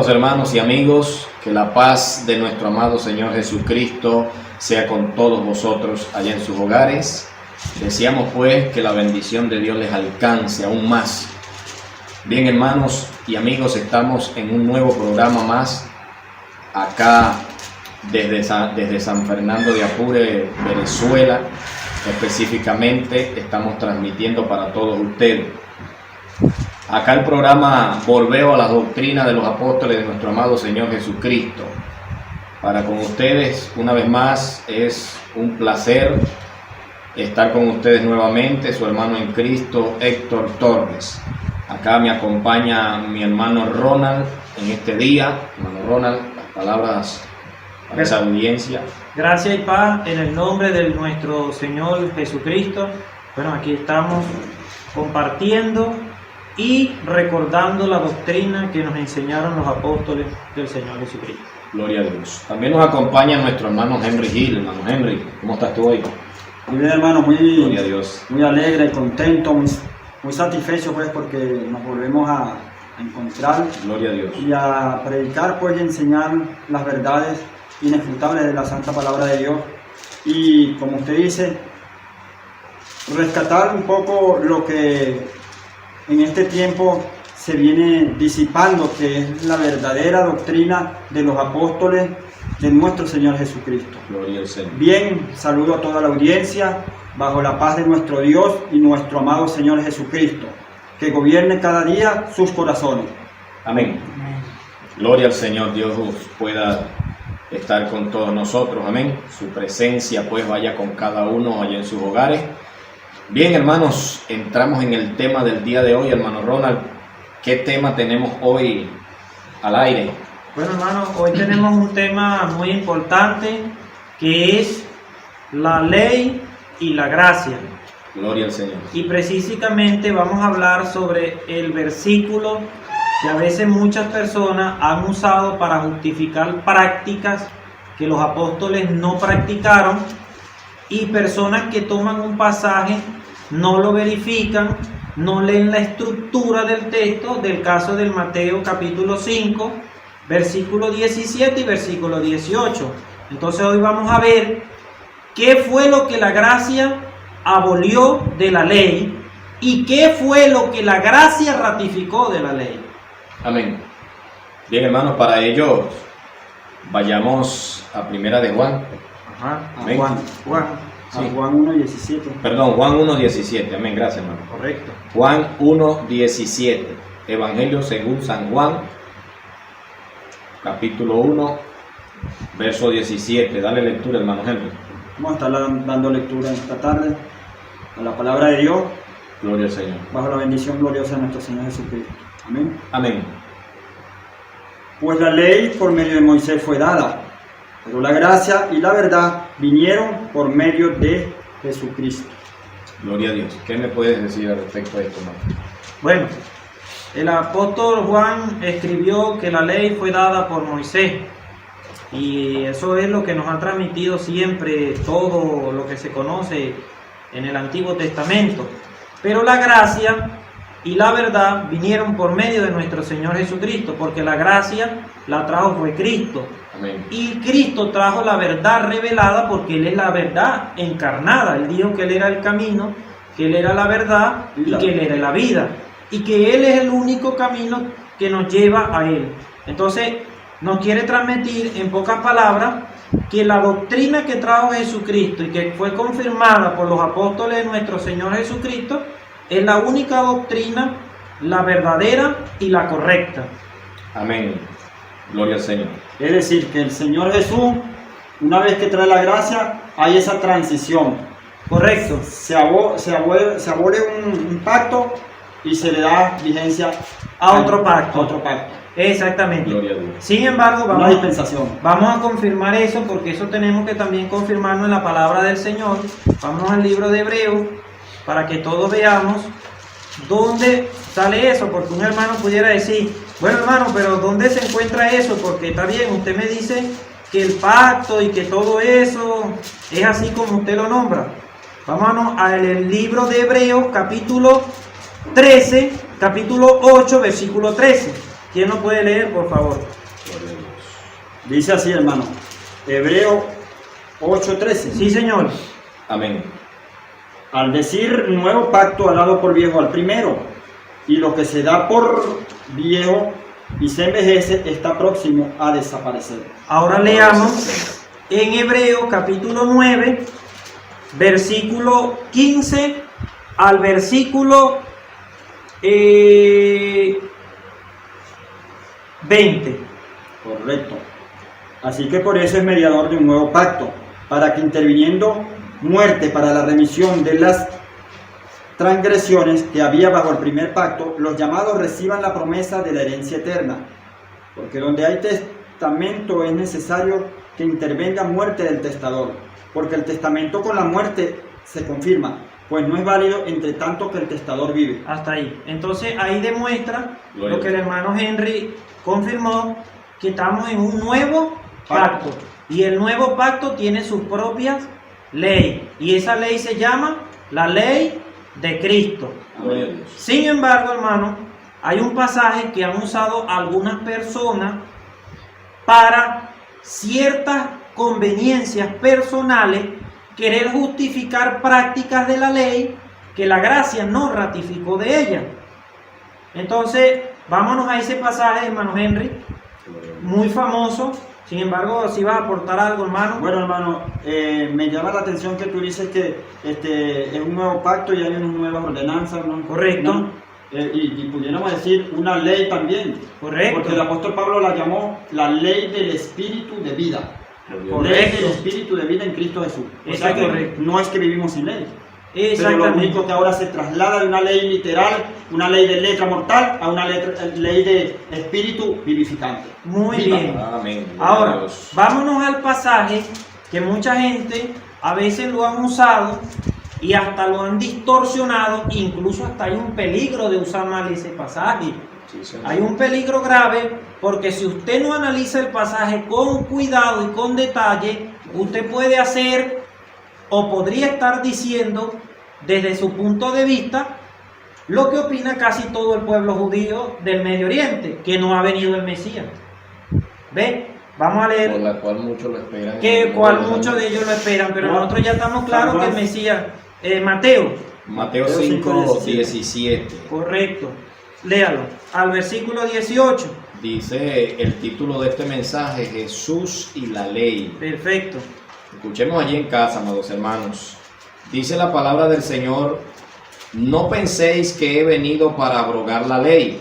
Saludos hermanos y amigos, que la paz de nuestro amado Señor Jesucristo sea con todos vosotros allá en sus hogares. Deseamos pues que la bendición de Dios les alcance aún más. Bien hermanos y amigos, estamos en un nuevo programa más acá desde San Fernando de Apure, Venezuela. Específicamente estamos transmitiendo para todos ustedes. Acá el programa Volveo a la doctrina de los apóstoles de nuestro amado Señor Jesucristo. Para con ustedes, una vez más, es un placer estar con ustedes nuevamente, su hermano en Cristo, Héctor Torres. Acá me acompaña mi hermano Ronald en este día. Hermano Ronald, las palabras para esa audiencia. Gracias y paz en el nombre de nuestro Señor Jesucristo. Bueno, aquí estamos compartiendo y recordando la doctrina que nos enseñaron los apóstoles del Señor Jesucristo. Gloria a Dios. También nos acompaña nuestro hermano Henry Gil. Hermano Henry, ¿cómo estás tú hoy? Muy bien, hermano, Gloria a Dios. muy alegre, contento, muy satisfecho pues porque nos volvemos a encontrar. Gloria a Dios. Y a predicar pues y enseñar las verdades inefutables de la santa palabra de Dios. Y como usted dice, rescatar un poco lo que en este tiempo se viene disipando, que es la verdadera doctrina de los apóstoles de nuestro Señor Jesucristo. Gloria al Señor. Bien, saludo a toda la audiencia, bajo la paz de nuestro Dios y nuestro amado Señor Jesucristo, que gobierne cada día sus corazones. Amén. Gloria al Señor, Dios pueda estar con todos nosotros, amén. Su presencia pues vaya con cada uno allá en sus hogares. Bien hermanos, entramos en el tema del día de hoy, hermano Ronald. ¿Qué tema tenemos hoy al aire? Bueno hermano, hoy tenemos un tema muy importante que es la ley y la gracia. Gloria al Señor. Y precisamente vamos a hablar sobre el versículo que a veces muchas personas han usado para justificar prácticas que los apóstoles no practicaron, y personas que toman un pasaje, no lo verifican, no leen la estructura del texto, del caso del Mateo capítulo 5, versículo 17 y versículo 18. Entonces hoy vamos a ver qué fue lo que la gracia abolió de la ley y qué fue lo que la gracia ratificó de la ley. Amén. Bien hermanos, para ello vayamos a Primera de Juan. Ajá. Amén. Juan Sí. 1:17. Perdón, Juan 1:17. Amén, gracias hermano. Correcto. Juan 1:17. Evangelio según San Juan, capítulo 1, verso 17. Dale lectura, hermano Henry. Vamos a estar dando lectura esta tarde a la palabra de Dios, Gloria al Señor. bajo la bendición gloriosa de nuestro Señor Jesucristo. Amén. Amén. Pues la ley por medio de Moisés fue dada, pero la gracia y la verdad vinieron por medio de Jesucristo. Gloria a Dios. ¿Qué me puedes decir al respecto de esto, hermano? Bueno, el apóstol Juan escribió que la ley fue dada por Moisés, y eso es lo que nos ha transmitido siempre todo lo que se conoce en el Antiguo Testamento. Pero la gracia y la verdad vinieron por medio de nuestro Señor Jesucristo, porque la gracia la trajo fue Cristo. Amén. Y Cristo trajo la verdad revelada, porque Él es la verdad encarnada. Él dijo que Él era el camino, que Él era la verdad y que Él era la vida. Y que Él es el único camino que nos lleva a Él. Entonces, nos quiere transmitir en pocas palabras que la doctrina que trajo Jesucristo y que fue confirmada por los apóstoles de nuestro Señor Jesucristo es la única doctrina, la verdadera y la correcta. Amén. Gloria al Señor. Es decir, que el Señor Jesús, una vez que trae la gracia, hay esa transición. Correcto. Se abole un pacto y se le da vigencia A otro pacto. A otro pacto. Exactamente. Gloria a Dios. Sin embargo, Una dispensación. vamos a confirmar eso, porque eso tenemos que también confirmarlo en la palabra del Señor. Vamos al libro de Hebreos para que todos veamos dónde sale eso, porque un hermano pudiera decir, bueno hermano, pero ¿dónde se encuentra eso? Porque está bien, usted me dice que el pacto y que todo eso es así como usted lo nombra. Vámonos al libro de Hebreos capítulo 13, capítulo 8, versículo 13. ¿Quién lo puede leer, por favor? Gloria a Dios. Dice así, hermano, Hebreo 8:13. Sí, señor. Amén. Al decir nuevo pacto ha dado por viejo al primero, y lo que se da por viejo y se envejece está próximo a desaparecer. Ahora leamos en Hebreo capítulo 9, versículo 15 al versículo 20. Correcto. Así que por eso es mediador de un nuevo pacto, para que interviniendo muerte para la remisión de las transgresiones que había bajo el primer pacto, los llamados reciban la promesa de la herencia eterna. Porque donde hay testamento es necesario que intervenga muerte del testador, porque el testamento con la muerte se confirma, pues no es válido entre tanto que el testador vive. Hasta ahí. Entonces ahí demuestra Gloria lo que el hermano Henry confirmó, que estamos en un nuevo pacto. Y el nuevo pacto tiene sus propias leyes. Y esa ley se llama la ley de Cristo. Gloria a Dios. Sin embargo, hermano, hay un pasaje que han usado algunas personas para ciertas conveniencias personales, querer justificar prácticas de la ley que la gracia no ratificó de ella. Entonces, vámonos a ese pasaje, hermano Henry, muy famoso. Sin embargo, si vas a aportar algo, hermano. Bueno, hermano, me llama la atención que tú dices que es un nuevo pacto y hay unas nuevas ordenanzas, ¿no? Correcto. ¿No? Y pudiéramos decir una ley también. Correcto. Porque el apóstol Pablo la llamó la ley del espíritu de vida. Correcto. Ley del espíritu de vida en Cristo Jesús. O Eso sea es que correcto. no es que vivimos sin ley. Pero lo Exactamente. único que ahora se traslada de una ley literal, una ley de letra mortal, a una ley de espíritu vivificante. Muy Viva. bien. Amén. Gloria a Ahora, Dios. vámonos al pasaje que mucha gente a veces lo han usado y hasta lo han distorsionado, incluso hasta hay un peligro de usar mal ese pasaje. Sí, señor. Hay un peligro grave porque si usted no analiza el pasaje con cuidado y con detalle, usted puede hacer o podría estar diciendo desde su punto de vista lo que opina casi todo el pueblo judío del Medio Oriente, que no ha venido el Mesías. ¿Ve? Vamos a Por leer la cual muchos lo esperan. que cual muchos de ellos lo esperan, pero No. nosotros ya estamos claros San que el Juan. Mesías, Mateo, Mateo Mateo 5, 5:17. 17. correcto, léalo, al versículo 18, Dice el título de este mensaje, Jesús y la ley. perfecto. Escuchemos allí en casa, amados hermanos. Dice la palabra del Señor: no penséis que he venido para abrogar la ley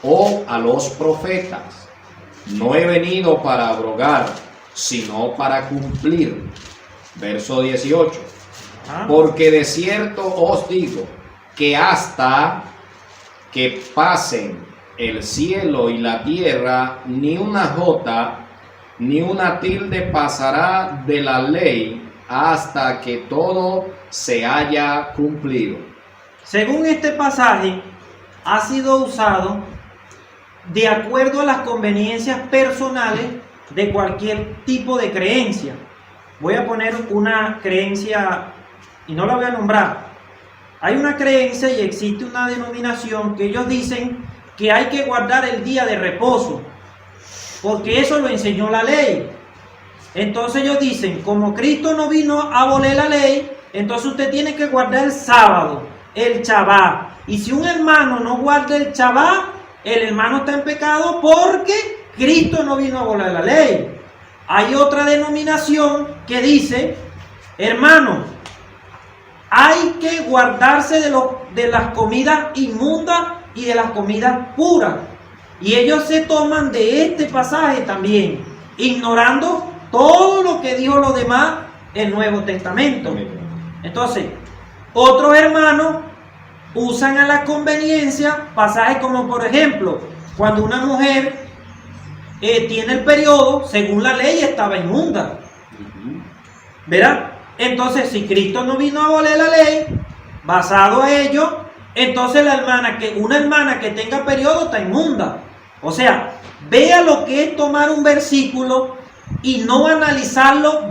o a los profetas. No he venido para abrogar, sino para cumplir. Verso 18. Ah, Porque de cierto os digo que hasta que pasen el cielo y la tierra, ni una jota ni una tilde pasará de la ley hasta que todo se haya cumplido. según este pasaje, ha sido usado de acuerdo a las conveniencias personales de cualquier tipo de creencia. Voy a poner una creencia y no la voy a nombrar. Hay una creencia y existe una denominación que ellos dicen que hay que guardar el día de reposo, porque eso lo enseñó la ley. Entonces ellos dicen, como Cristo no vino a abolir la ley, entonces usted tiene que guardar el sábado, el Shabbat. Y si un hermano no guarda el Shabbat, el hermano está en pecado porque Cristo no vino a abolir la ley. Hay otra denominación que dice, hermano, hay que guardarse de las comidas inmundas y de las comidas puras. Y ellos se toman de este pasaje también, ignorando todo lo que dijo los demás el Nuevo Testamento. Entonces, otros hermanos usan a la conveniencia pasajes como, por ejemplo, cuando una mujer tiene el periodo, según la ley estaba inmunda. ¿Verdad? Entonces, si Cristo no vino a abolir la ley, basado a ello, entonces una hermana que tenga periodo está inmunda. O sea, vea lo que es tomar un versículo y no analizarlo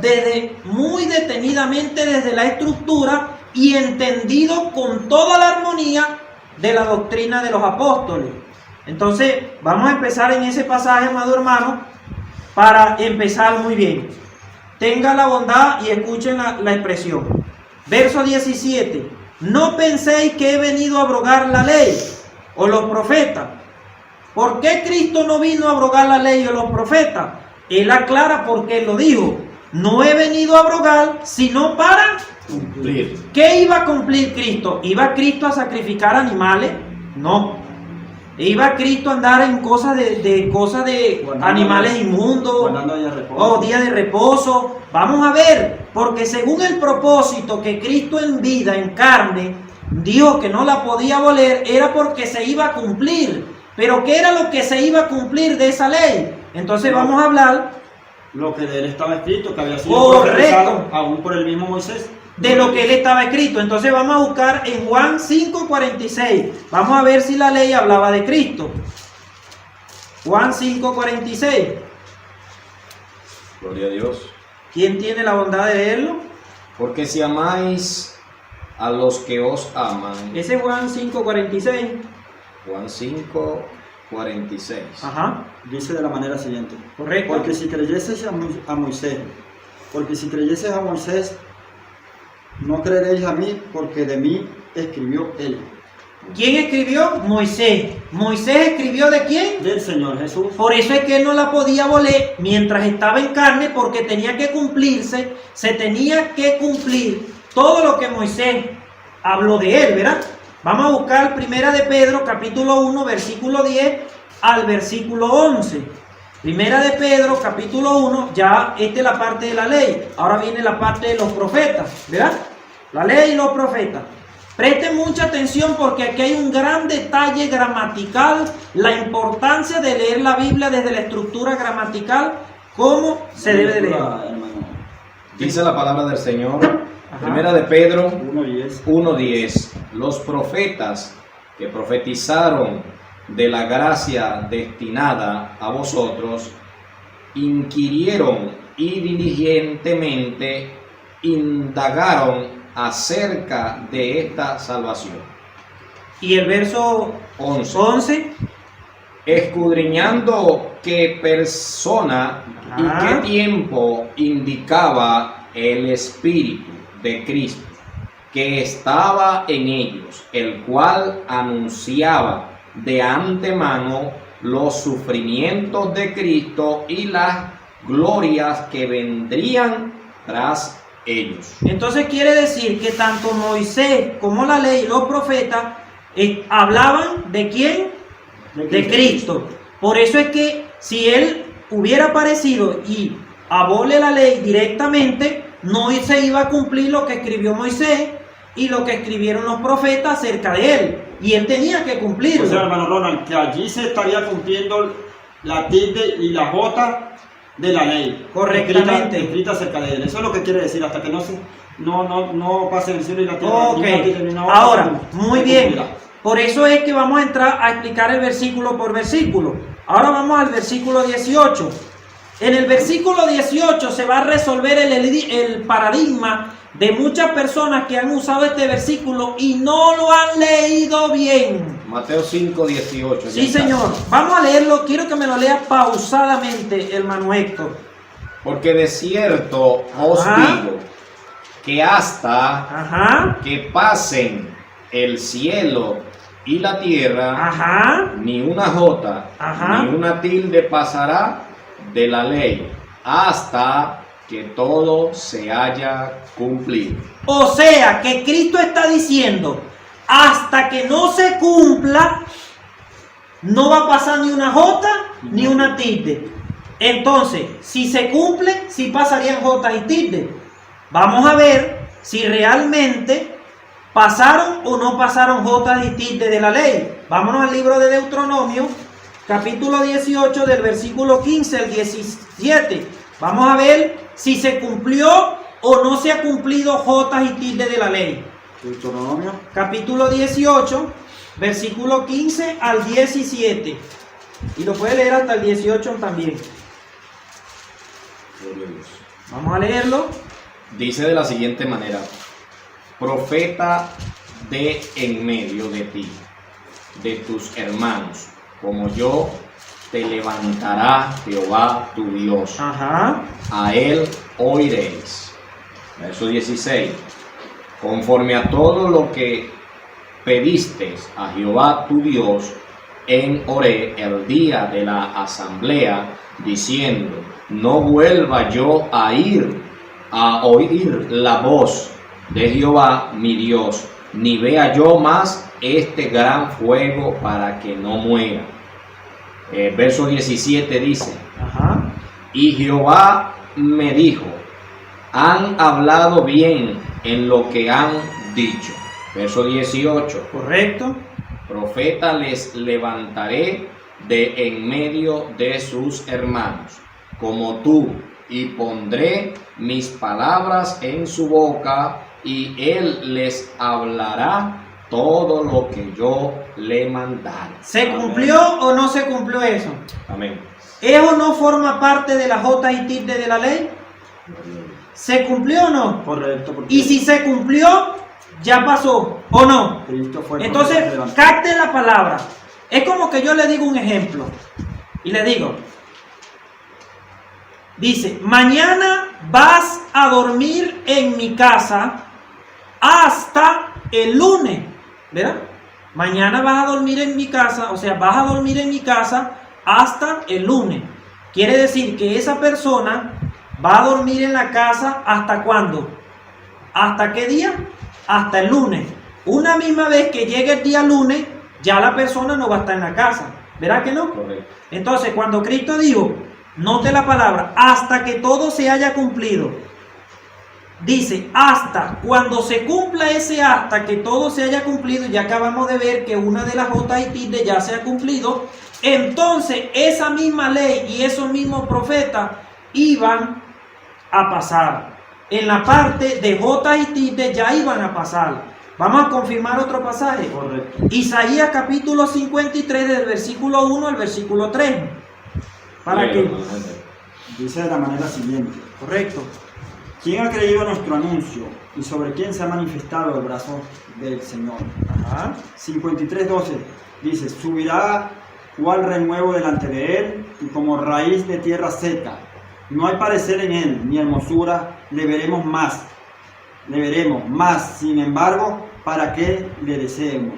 muy detenidamente desde la estructura y entendido con toda la armonía de la doctrina de los apóstoles. Entonces, vamos a empezar en ese pasaje, amado hermano, para empezar muy bien. Tenga la bondad y escuchen la expresión. Verso 17. No penséis que he venido a abrogar la ley o los profetas. ¿Por qué Cristo no vino a abrogar la ley o los profetas? Él aclara por qué lo dijo. No he venido a abrogar, sino para Cumplir. ¿Qué iba a cumplir Cristo? ¿Iba Cristo a sacrificar animales? No. ¿Iba Cristo a andar en cosas de Guardando animales días- inmundos? guardando días de reposo. O día de reposo. Vamos a ver, porque según el propósito que Cristo en vida, en carne, dijo que no la podía voler, era porque se iba a cumplir. Pero ¿qué era lo que se iba a cumplir de esa ley? Entonces vamos a hablar Lo que de él estaba escrito, que había sido Correcto. profetizado aún por el mismo Moisés. de lo que él estaba escrito. Entonces vamos a buscar en Juan 5:46. Vamos a ver si la ley hablaba de Cristo. Juan 5:46. Gloria a Dios. ¿Quién tiene la bondad de leerlo? Porque si amáis a los que os aman, Ese es Juan 5:46. Juan 5, 46. Ajá, Dice de la manera siguiente. correcto. Porque si creyeseis a Moisés, no creeréis a mí, porque de mí escribió él. ¿Quién escribió? Moisés. ¿Moisés escribió de quién? Del Señor Jesús. Por eso es que él no la podía voler mientras estaba en carne, porque tenía que cumplirse, se tenía que cumplir todo lo que Moisés habló de él, ¿verdad? Vamos a buscar Primera de Pedro, capítulo 1, versículo 10 al versículo 11. Primera de Pedro, capítulo 1, ya esta es la parte de la ley. Ahora viene la parte de los profetas, ¿verdad? La ley y los profetas. Presten mucha atención porque aquí hay un gran detalle gramatical, la importancia de leer la Biblia desde la estructura gramatical, cómo se debe de leer. Hermano. Dice la palabra del Señor, Ajá. Primera de Pedro 1:10. 1:10. Los profetas que profetizaron de la gracia destinada a vosotros, inquirieron y diligentemente indagaron acerca de esta salvación. Y el verso 11. Escudriñando qué persona y Ajá. qué tiempo indicaba el Espíritu de Cristo que estaba en ellos, el cual anunciaba de antemano los sufrimientos de Cristo y las glorias que vendrían tras ellos. Entonces quiere decir que tanto Moisés como la ley y los profetas hablaban de quién? De Cristo. Por eso es que si él hubiera aparecido y abole la ley directamente, no se iba a cumplir lo que escribió Moisés y lo que escribieron los profetas acerca de él. Y él tenía que cumplirlo. O sea, hermano Ronald, que allí se estaría cumpliendo la tilde y la jota de la ley. Correctamente. Escrita acerca de él. Eso es lo que quiere decir, hasta que no pase el cielo y la tierra. Ok, ni una tilde, ni una jota, ahora, se muy bien. cumplirá. Por eso es que vamos a entrar a explicar el versículo por versículo. Ahora vamos al versículo 18. En el versículo 18 se va a resolver el paradigma de muchas personas que han usado este versículo y no lo han leído bien. Mateo 5, 18. Sí, señor. Vamos a leerlo. Quiero que me lo lea pausadamente, hermano Héctor. Porque de cierto os Ajá. digo que hasta Ajá. que pasen el cielo y la tierra, Ajá. ni una jota, Ajá. ni una tilde pasará de la ley, hasta que todo se haya cumplido. O sea, que Cristo está diciendo, hasta que no se cumpla, no va a pasar ni una jota ni una tilde. Entonces, si se cumple, sí pasarían jotas y tildes. Vamos a ver si realmente pasaron o no pasaron jotas y tildes de la ley. Vámonos al libro de Deuteronomio, capítulo 18, del versículo 15 al 17. Vamos a ver si se cumplió o no se ha cumplido jotas y tildes de la ley. Deuteronomio. Capítulo 18, versículo 15 al 17. Y lo puede leer hasta el 18 también. Gloria a Dios. Vamos a leerlo. Dice de la siguiente manera: profeta de en medio de ti, de tus hermanos, como yo, te levantará Jehová tu Dios. Ajá. A él oiréis. Verso 16. Conforme a todo lo que pediste a Jehová tu Dios en Horeb el día de la asamblea, diciendo, no vuelva yo a oír la voz de Jehová mi Dios, ni vea yo más este gran fuego para que no muera. Verso 17 dice, Ajá. y Jehová me dijo, han hablado bien en lo que han dicho. Verso 18, Correcto. profeta les levantaré de en medio de sus hermanos, como tú, y pondré mis palabras en su boca, y él les hablará todo lo que yo le mandare. ¿Se Amén. cumplió o no se cumplió eso? Amén. ¿Eso no forma parte de la jota y tilde de la ley? ¿Se cumplió o no? Correcto, porque Y si se cumplió, ya pasó, ¿o no? Cristo fue el Entonces, profeta delante. capte la palabra. Es como que yo le digo un ejemplo. Y le digo, dice, mañana vas a dormir en mi casa hasta el lunes, ¿verdad? Mañana vas a dormir en mi casa, o sea, vas a dormir en mi casa hasta el lunes. Quiere decir que esa persona va a dormir en la casa ¿hasta cuándo? ¿Hasta qué día? Hasta el lunes. Una misma vez que llegue el día lunes, ya la persona no va a estar en la casa. ¿Verdad que no? Correcto. Entonces, cuando Cristo dijo, note la palabra, hasta que todo se haya cumplido. Dice, hasta, cuando se cumpla ese hasta que todo se haya cumplido, ya acabamos de ver que una de las J y tilde ya se ha cumplido, entonces esa misma ley y esos mismos profetas iban a pasar. En la parte de J y tilde ya iban a pasar. Vamos a confirmar otro pasaje. Correcto. Isaías capítulo 53 del versículo 1 al versículo 3. ¿Para qué? Dice de la manera siguiente. Correcto. ¿Quién ha creído a nuestro anuncio y sobre quién se ha manifestado el brazo del Señor? Ajá. 53:12 dice, subirá cual renuevo delante de él y como raíz de tierra seca. No hay parecer en él, ni hermosura, le veremos más, sin embargo, ¿para qué le deseemos?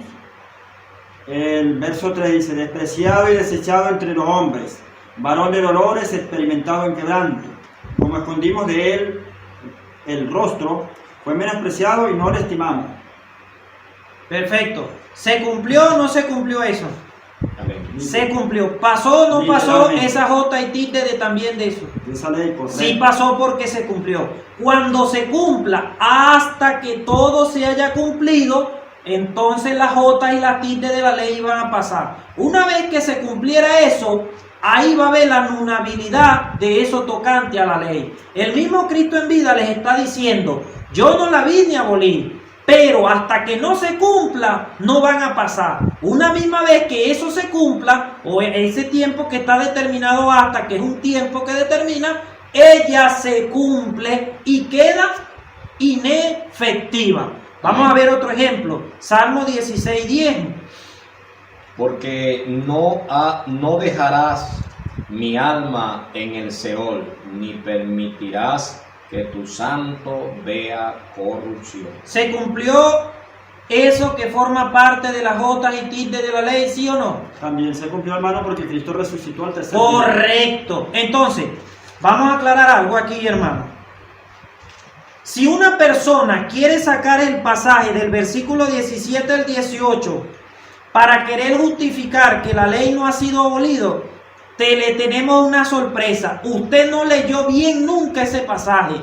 El verso 3 dice, despreciado y desechado entre los hombres, varón de dolores, experimentado en quebranto. Como escondimos de él el rostro, fue menospreciado y no le estimamos. Perfecto. ¿Se cumplió o no se cumplió eso? Amén. Se cumplió. ¿Pasó o no pasó Literalmente. esa J y tilde de también de eso? Esa ley correcta. Sí pasó porque se cumplió. Cuando se cumpla, hasta que todo se haya cumplido, entonces las J y las tilde de la ley van a pasar. Una vez que se cumpliera eso, ahí va a haber la anulabilidad de eso tocante a la ley. El mismo Cristo en vida les está diciendo, yo no la vine a abolir, pero hasta que no se cumpla, no van a pasar. Una misma vez que eso se cumpla, o ese tiempo que está determinado hasta, que es un tiempo que determina, ella se cumple y queda inefectiva. Vamos a ver otro ejemplo. Salmo 16:10. Porque no dejarás mi alma en el Seol, ni permitirás que tu santo vea corrupción. ¿Se cumplió eso que forma parte de las J y tilde de la ley, sí o no? También se cumplió, hermano, porque Cristo resucitó al tercer día. Correcto. Entonces, vamos a aclarar algo aquí, hermano. Si una persona quiere sacar el pasaje del versículo 17 al 18 para querer justificar que la ley no ha sido abolido, le tenemos una sorpresa. Usted no leyó bien nunca ese pasaje,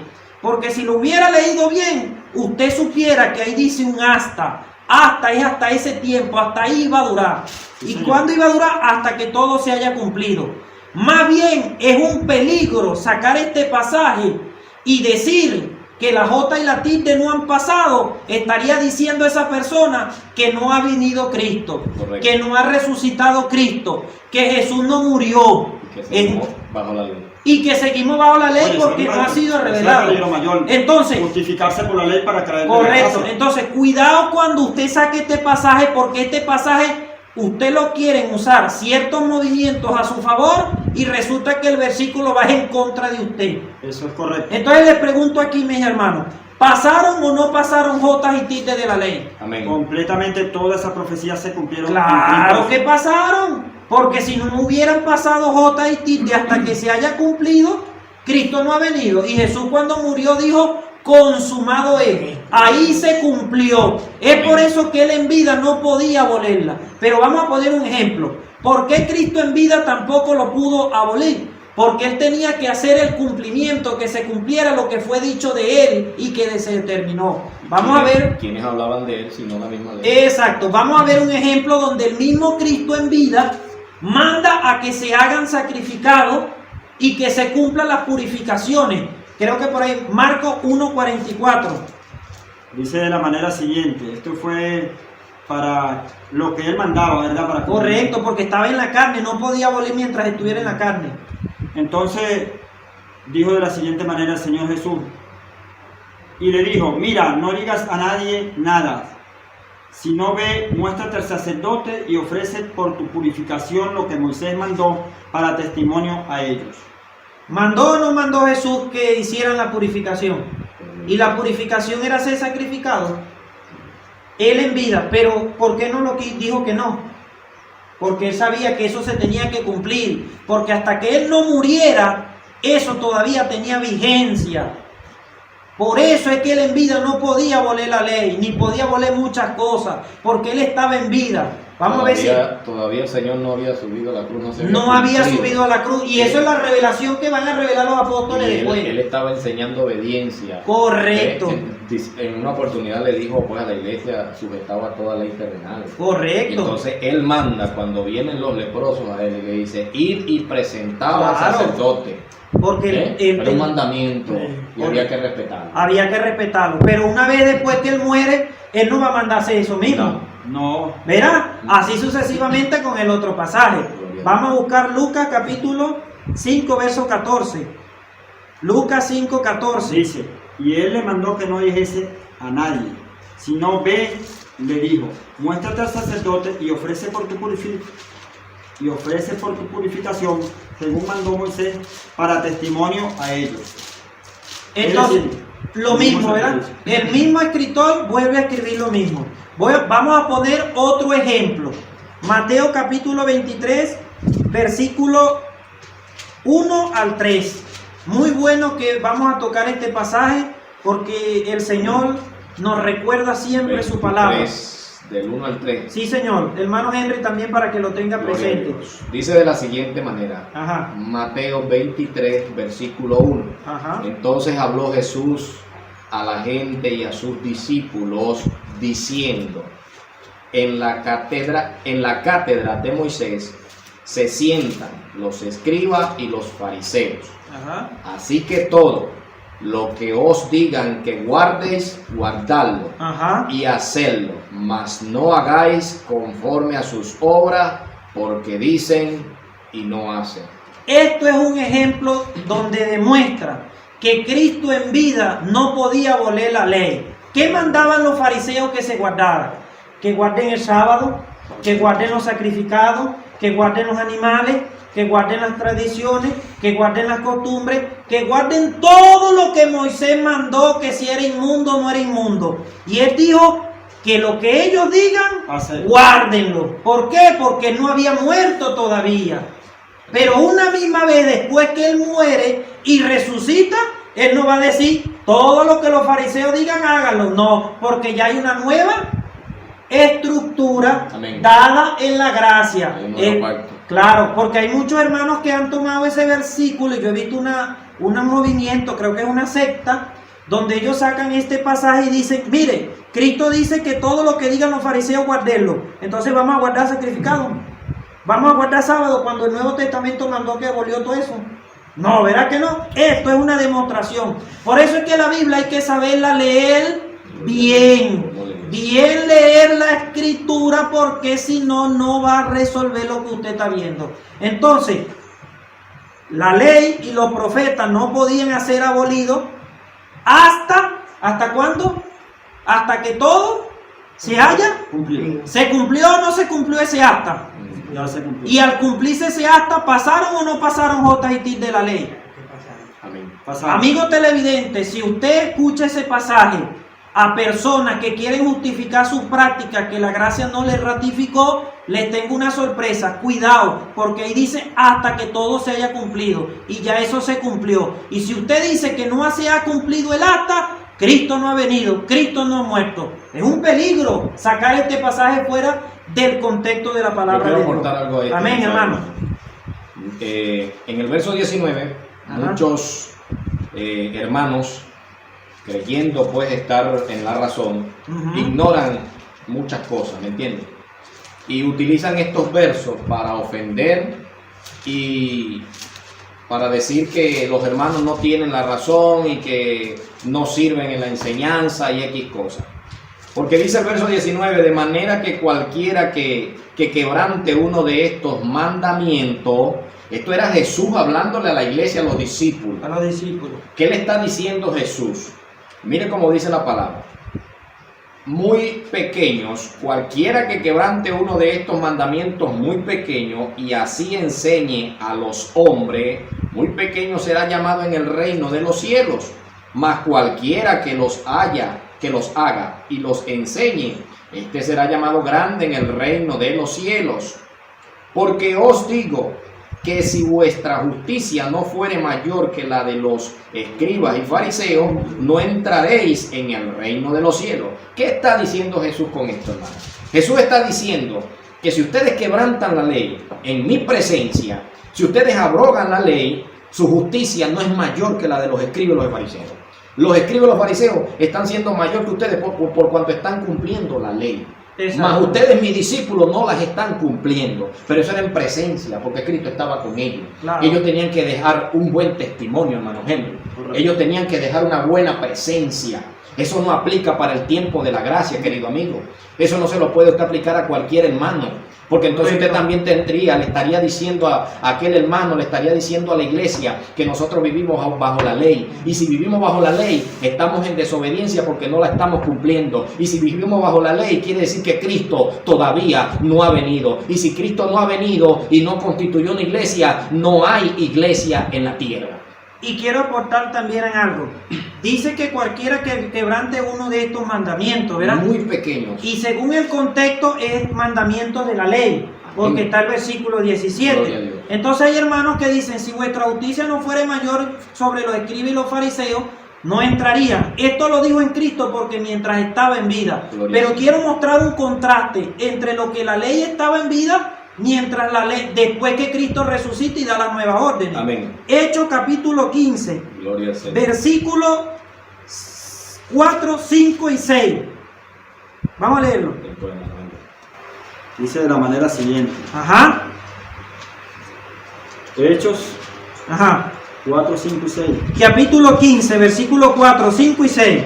porque si lo hubiera leído bien, usted supiera que ahí dice un hasta. Hasta es hasta ese tiempo, hasta ahí iba a durar. ¿Y cuándo iba a durar? Hasta que todo se haya cumplido. Más bien es un peligro sacar este pasaje y decir que la J y la tilde no han pasado. Estaría diciendo esa persona que no ha venido Cristo. Correcto. Que no ha resucitado Cristo, que Jesús no murió. Y que seguimos bajo la ley. Y que seguimos bajo la ley Oye, porque eso no ha sido ese es el revelado. peligro mayor. Entonces, justificarse por la ley para caer en el correcto. caso. Entonces, cuidado cuando usted saque este pasaje, porque este pasaje usted lo quieren usar ciertos movimientos a su favor y resulta que el versículo va en contra de usted. Eso es correcto. Entonces les pregunto aquí, mis hermanos, ¿pasaron o no pasaron jotas y tildes de la ley? Amén. Completamente todas esas profecías se cumplieron. Claro que pasaron, porque si no hubieran pasado jotas y tildes hasta que se haya cumplido, Cristo no ha venido. Y Jesús cuando murió dijo, consumado es. Ahí se cumplió. Es por eso que él en vida no podía abolerla. Pero vamos a poner un ejemplo. ¿Por qué Cristo en vida tampoco lo pudo abolir? Porque él tenía que hacer el cumplimiento, que se cumpliera lo que fue dicho de él y que se determinó. Vamos a ver. ¿Quiénes hablaban de él si no la misma ley? Exacto. Vamos a ver un ejemplo donde el mismo Cristo en vida manda a que se hagan sacrificados y que se cumplan las purificaciones. Creo que por ahí, Marcos 1:44. Dice de la manera siguiente, esto fue para lo que él mandaba, ¿verdad? Para Correcto, porque estaba en la carne, no podía abolir mientras estuviera en la carne. Entonces dijo de la siguiente manera el Señor Jesús, y le dijo, mira, no digas a nadie nada, sino ve, muéstrate al sacerdote y ofrece por tu purificación lo que Moisés mandó para testimonio a ellos. ¿Mandó o no mandó Jesús que hicieran la purificación? Y la purificación era ser sacrificado. Él en vida, pero ¿por qué no lo dijo que no? Porque él sabía que eso se tenía que cumplir. Porque hasta que él no muriera, eso todavía tenía vigencia. Por eso es que él en vida no podía abolir la ley, ni podía abolir muchas cosas, porque él estaba en vida. Vamos a ver si... Todavía el Señor no había subido a la cruz. No había subido a la cruz. Y eso es la revelación que van a revelar los apóstoles después. Él estaba enseñando obediencia. Correcto. En una oportunidad le dijo pues a la iglesia, sujetaba a toda ley terrenal. Correcto. Entonces él manda, cuando vienen los leprosos a él, le dice, id y presentaba al Claro. sacerdote. Porque Era un mandamiento y había que respetarlo. Había que respetarlo. Pero una vez después que él muere, él no va a mandarse eso mismo. No. ¿Verá? Así sucesivamente con el otro pasaje. Vamos a buscar Lucas capítulo 5, verso 14. Lucas 5, 14. Dice, y él le mandó que no dijese a nadie, sino ve, le dijo, muéstrate al sacerdote y ofrece por tu purificación, según mandó Moisés, para testimonio a ellos. Entonces, Es decir, lo mismo, ¿verdad? El mismo escritor vuelve a escribir lo mismo. Vamos a poner otro ejemplo. Mateo capítulo 23, versículo 1 al 3. Muy bueno que vamos a tocar este pasaje porque el Señor nos recuerda siempre su palabra. 3, del 1 al 3. Sí, Señor. Hermano Henry también para que lo tenga Gloria a presente. Dios. Dice de la siguiente manera. Ajá, Mateo 23, versículo 1. ajá. Entonces habló Jesús a la gente y a sus discípulos diciendo, en la cátedra de Moisés se sientan los escribas y los fariseos. Ajá. Así que todo lo que os digan que guardéis, guardadlo Ajá. y hacedlo, mas no hagáis conforme a sus obras, porque dicen y no hacen. Esto es un ejemplo donde demuestra que Cristo en vida no podía abolir la ley. ¿Qué mandaban los fariseos que se guardaran? Que guarden el sábado, que guarden los sacrificados, que guarden los animales, que guarden las tradiciones, que guarden las costumbres, que guarden todo lo que Moisés mandó, que si era inmundo o no era inmundo. Y él dijo que lo que ellos digan, guárdenlo. ¿Por qué? Porque no había muerto todavía. Pero una misma vez después que él muere y resucita, él no va a decir todo lo que los fariseos digan, háganlo. No, porque ya hay una nueva estructura. Amén. Dada en la gracia. Hay un nuevo pacto. Claro, porque hay muchos hermanos que han tomado ese versículo y yo he visto un movimiento, creo que es una secta, donde ellos sacan este pasaje y dicen, mire, Cristo dice que todo lo que digan los fariseos guardenlo. Entonces vamos a guardar sacrificado. Vamos a guardar sábado cuando el Nuevo Testamento mandó que abolió todo eso. No, ¿verdad que no? Esto es una demostración. Por eso es que la Biblia hay que saberla leer bien. Bien leer la escritura, porque si no, no va a resolver lo que usted está viendo. Entonces, la ley y los profetas no podían ser abolidos ¿hasta cuándo? Hasta que todo se haya cumplido. ¿Se cumplió o no se cumplió ese acta? Ya se cumplió. Y al cumplirse ese acta, ¿pasaron o no pasaron J y TIC de la ley? Amén. Pasamos. Amigo televidente, si usted escucha ese pasaje a personas que quieren justificar sus prácticas que la gracia no les ratificó, les tengo una sorpresa. Cuidado, porque ahí dice hasta que todo se haya cumplido, y ya eso se cumplió. Y si usted dice que no se ha cumplido el acta, Cristo no ha venido, Cristo no ha muerto. Es un peligro sacar este pasaje fuera del contexto de la palabra Yo de quiero Dios. aportar algo a esto. Amén, hermano. En el verso 19, Ajá. muchos hermanos, creyendo pues estar en la razón, Ujú. ignoran muchas cosas, ¿me entiendes? Y utilizan estos versos para ofender y para decir que los hermanos no tienen la razón y que no sirven en la enseñanza y X cosas. Porque dice el verso 19, de manera que cualquiera que quebrante uno de estos mandamientos, esto era Jesús hablándole a la iglesia, a los discípulos. A los discípulos. ¿Qué le está diciendo Jesús? Mire cómo dice la palabra. Muy pequeños, cualquiera que quebrante uno de estos mandamientos muy pequeños y así enseñe a los hombres, muy pequeño será llamado en el reino de los cielos. Mas cualquiera que los haga y los enseñe, este será llamado grande en el reino de los cielos. Porque os digo que si vuestra justicia no fuere mayor que la de los escribas y fariseos, no entraréis en el reino de los cielos. ¿Qué está diciendo Jesús con esto, hermano? Jesús está diciendo que si ustedes quebrantan la ley en mi presencia, si ustedes abrogan la ley, su justicia no es mayor que la de los escribas y los fariseos. Los escribas y los fariseos están siendo mayor que ustedes por cuanto están cumpliendo la ley. Exacto. Mas ustedes, mis discípulos, no las están cumpliendo. Pero eso era en presencia, porque Cristo estaba con ellos. Claro. Ellos tenían que dejar un buen testimonio, hermano Henry. Ellos tenían que dejar una buena presencia. Eso no aplica para el tiempo de la gracia, querido amigo. Eso no se lo puede usted aplicar a cualquier hermano. Porque entonces usted también le estaría diciendo a aquel hermano, le estaría diciendo a la iglesia que nosotros vivimos bajo la ley. Y si vivimos bajo la ley, estamos en desobediencia porque no la estamos cumpliendo. Y si vivimos bajo la ley, quiere decir que Cristo todavía no ha venido. Y si Cristo no ha venido y no constituyó una iglesia, no hay iglesia en la tierra. Y quiero aportar también en algo. Dice que cualquiera que quebrante uno de estos mandamientos, ¿verdad? Muy pequeños. Y según el contexto es mandamiento de la ley, porque está el versículo Gloria a 17. Dios. Entonces hay hermanos que dicen, si vuestra justicia no fuere mayor sobre los escribas y los fariseos, no entraría. Esto lo dijo en Cristo porque mientras estaba en vida. Gloria a Pero Dios. quiero mostrar un contraste entre lo que la ley estaba en vida, mientras la ley, después que Cristo resucita y da las nuevas órdenes. Amén. Hechos capítulo 15. Gloria al Señor. Versículos 4, 5 y 6. Vamos a leerlo. Dice de la manera siguiente. Ajá, Hechos ajá. 4, 5 y 6. Capítulo 15, versículos 4, 5 y 6.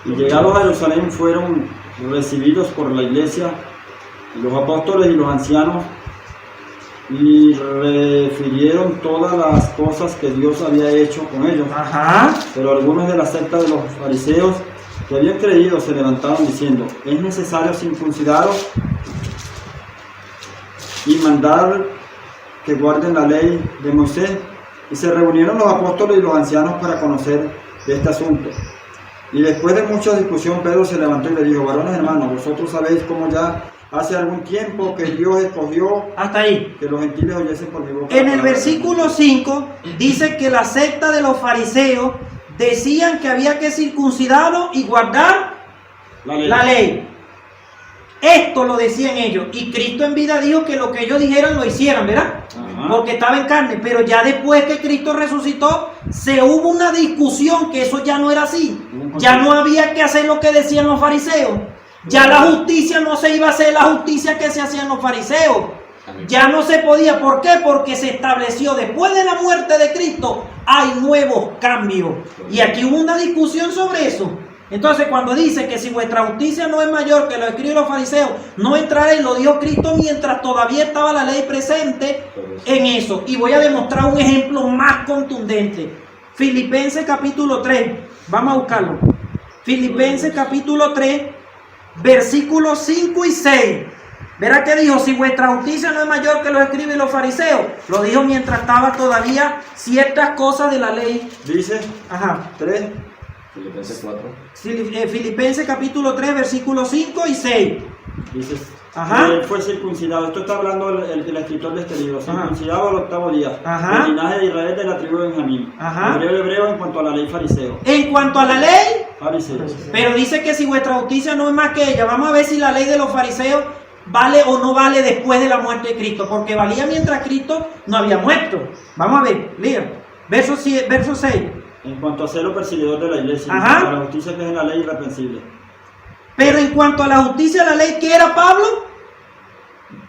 Y llegados a Jerusalén fueron recibidos por la iglesia, los apóstoles y los ancianos, y refirieron todas las cosas que Dios había hecho con ellos. Ajá. Pero algunos de la secta de los fariseos que habían creído se levantaron diciendo: es necesario circuncidaros y mandar que guarden la ley de Moisés. Y se reunieron los apóstoles y los ancianos para conocer de este asunto. Y después de mucha discusión, Pedro se levantó y le dijo: varones hermanos, vosotros sabéis cómo ya hace algún tiempo que Dios escogió Hasta ahí. que los gentiles oyesen por mi boca. En el versículo 5 dice que la secta de los fariseos decían que había que circuncidarlo y guardar la ley. Esto lo decían ellos. Y Cristo en vida dijo que lo que ellos dijeran lo hicieran, ¿verdad? Ajá. Porque estaba en carne. Pero ya después que Cristo resucitó, se hubo una discusión que eso ya no era así. Ya no había que hacer lo que decían los fariseos. Ya la justicia no se iba a hacer la justicia que se hacían los fariseos. Amén. Ya no se podía. ¿Por qué? Porque se estableció después de la muerte de Cristo hay nuevos cambios. Y aquí hubo una discusión sobre eso. Entonces cuando dice que si vuestra justicia no es mayor que lo escriben los fariseos, no entraréis, lo dijo Cristo mientras todavía estaba la ley presente en eso. Y voy a demostrar un ejemplo más contundente. Filipenses capítulo 3. Vamos a buscarlo. Filipenses capítulo 3. versículos 5 y 6. Verá que dijo, si vuestra justicia no es mayor que los escribas y los fariseos. Lo dijo mientras estaba todavía ciertas cosas de la ley. Dice Ajá. 3. Filipenses 4. Filipenses capítulo 3, versículos 5 y 6. Dice, Ajá. él fue circuncidado. Esto está hablando el escritor de este libro. Circuncidado al 8º día. Ajá. El linaje de Israel de la tribu de Benjamín. Ajá. Hebreo en cuanto a la ley fariseo. En cuanto a la ley, Fariseos. pero dice que si vuestra justicia no es más que ella. Vamos a ver si la ley de los fariseos vale o no vale después de la muerte de Cristo. Porque valía mientras Cristo no había muerto. Vamos a ver, lea. Verso 6. En cuanto a ser los perseguidor de la iglesia, Ajá. en cuanto a la justicia que es en la ley irreprensible. Pero en cuanto a la justicia de la ley, ¿qué era Pablo?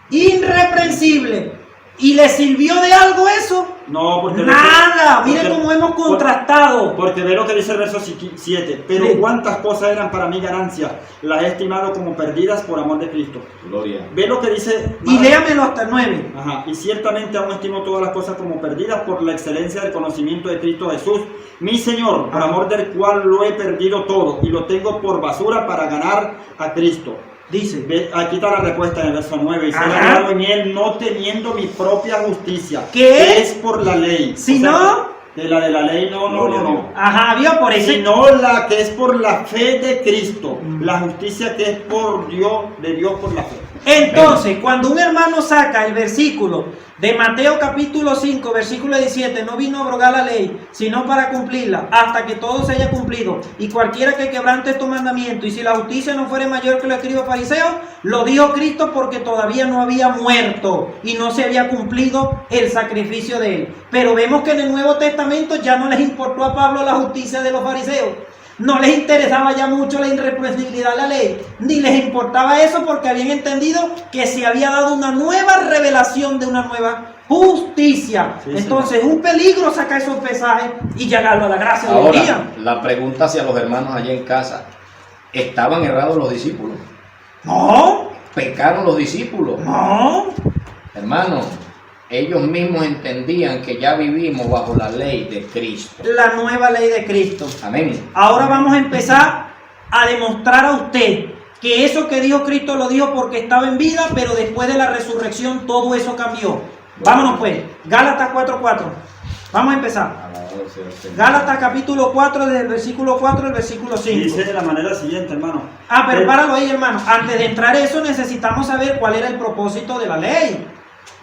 Irreprensible. ¿Y le sirvió de algo eso? No, porque... Nada. Miren cómo hemos contrastado. Porque ve lo que dice el verso 7. Pero Sí. cuántas cosas eran para mí ganancia, las he estimado como perdidas por amor de Cristo. Gloria. Ve lo que dice... Y léamelo hasta el 9. Ajá. Y ciertamente aún estimo todas las cosas como perdidas por la excelencia del conocimiento de Cristo Jesús, mi Señor, por Ajá. amor del cual lo he perdido todo y lo tengo por basura para ganar a Cristo. Dice. Ve, aquí está la respuesta en el verso 9. Y ser Ajá. hallado en él, no teniendo mi propia justicia, ¿Qué? que es por la ley. Si O sea, no... de la ley, no. Ajá, vio por eso. Sino la que es por la fe de Cristo, la justicia que es por Dios, de Dios por la fe. Entonces, cuando un hermano saca el versículo de Mateo capítulo 5, versículo 17, no vino a abrogar la ley, sino para cumplirla, hasta que todo se haya cumplido, y cualquiera que quebrante estos mandamientos, y si la justicia no fuere mayor que los escribas fariseos, lo dijo Cristo porque todavía no había muerto, y no se había cumplido el sacrificio de él. Pero vemos que en el Nuevo Testamento ya no les importó a Pablo la justicia de los fariseos. No les interesaba ya mucho la irreprensibilidad de la ley, ni les importaba eso porque habían entendido que se había dado una nueva revelación de una nueva justicia. Sí, entonces es un peligro sacar esos pesajes y llegarlo a la gracia de Ahora, día. la pregunta hacia los hermanos allá en casa. ¿Estaban errados los discípulos? No, ¿Pecaron los discípulos? no. Hermanos, ellos mismos entendían que ya vivimos bajo la ley de Cristo. La nueva ley de Cristo. Amén. Ahora vamos a empezar a demostrar a usted que eso que dijo Cristo lo dijo porque estaba en vida, pero después de la resurrección todo eso cambió. Vámonos pues, Gálatas 4:4. Vamos a empezar. Alabado sea el Señor. Gálatas capítulo 4, desde el versículo 4 al versículo 5. Dice de la manera siguiente, hermano. Pero páralo ahí, hermano. Antes de entrar a eso necesitamos saber cuál era el propósito de la ley.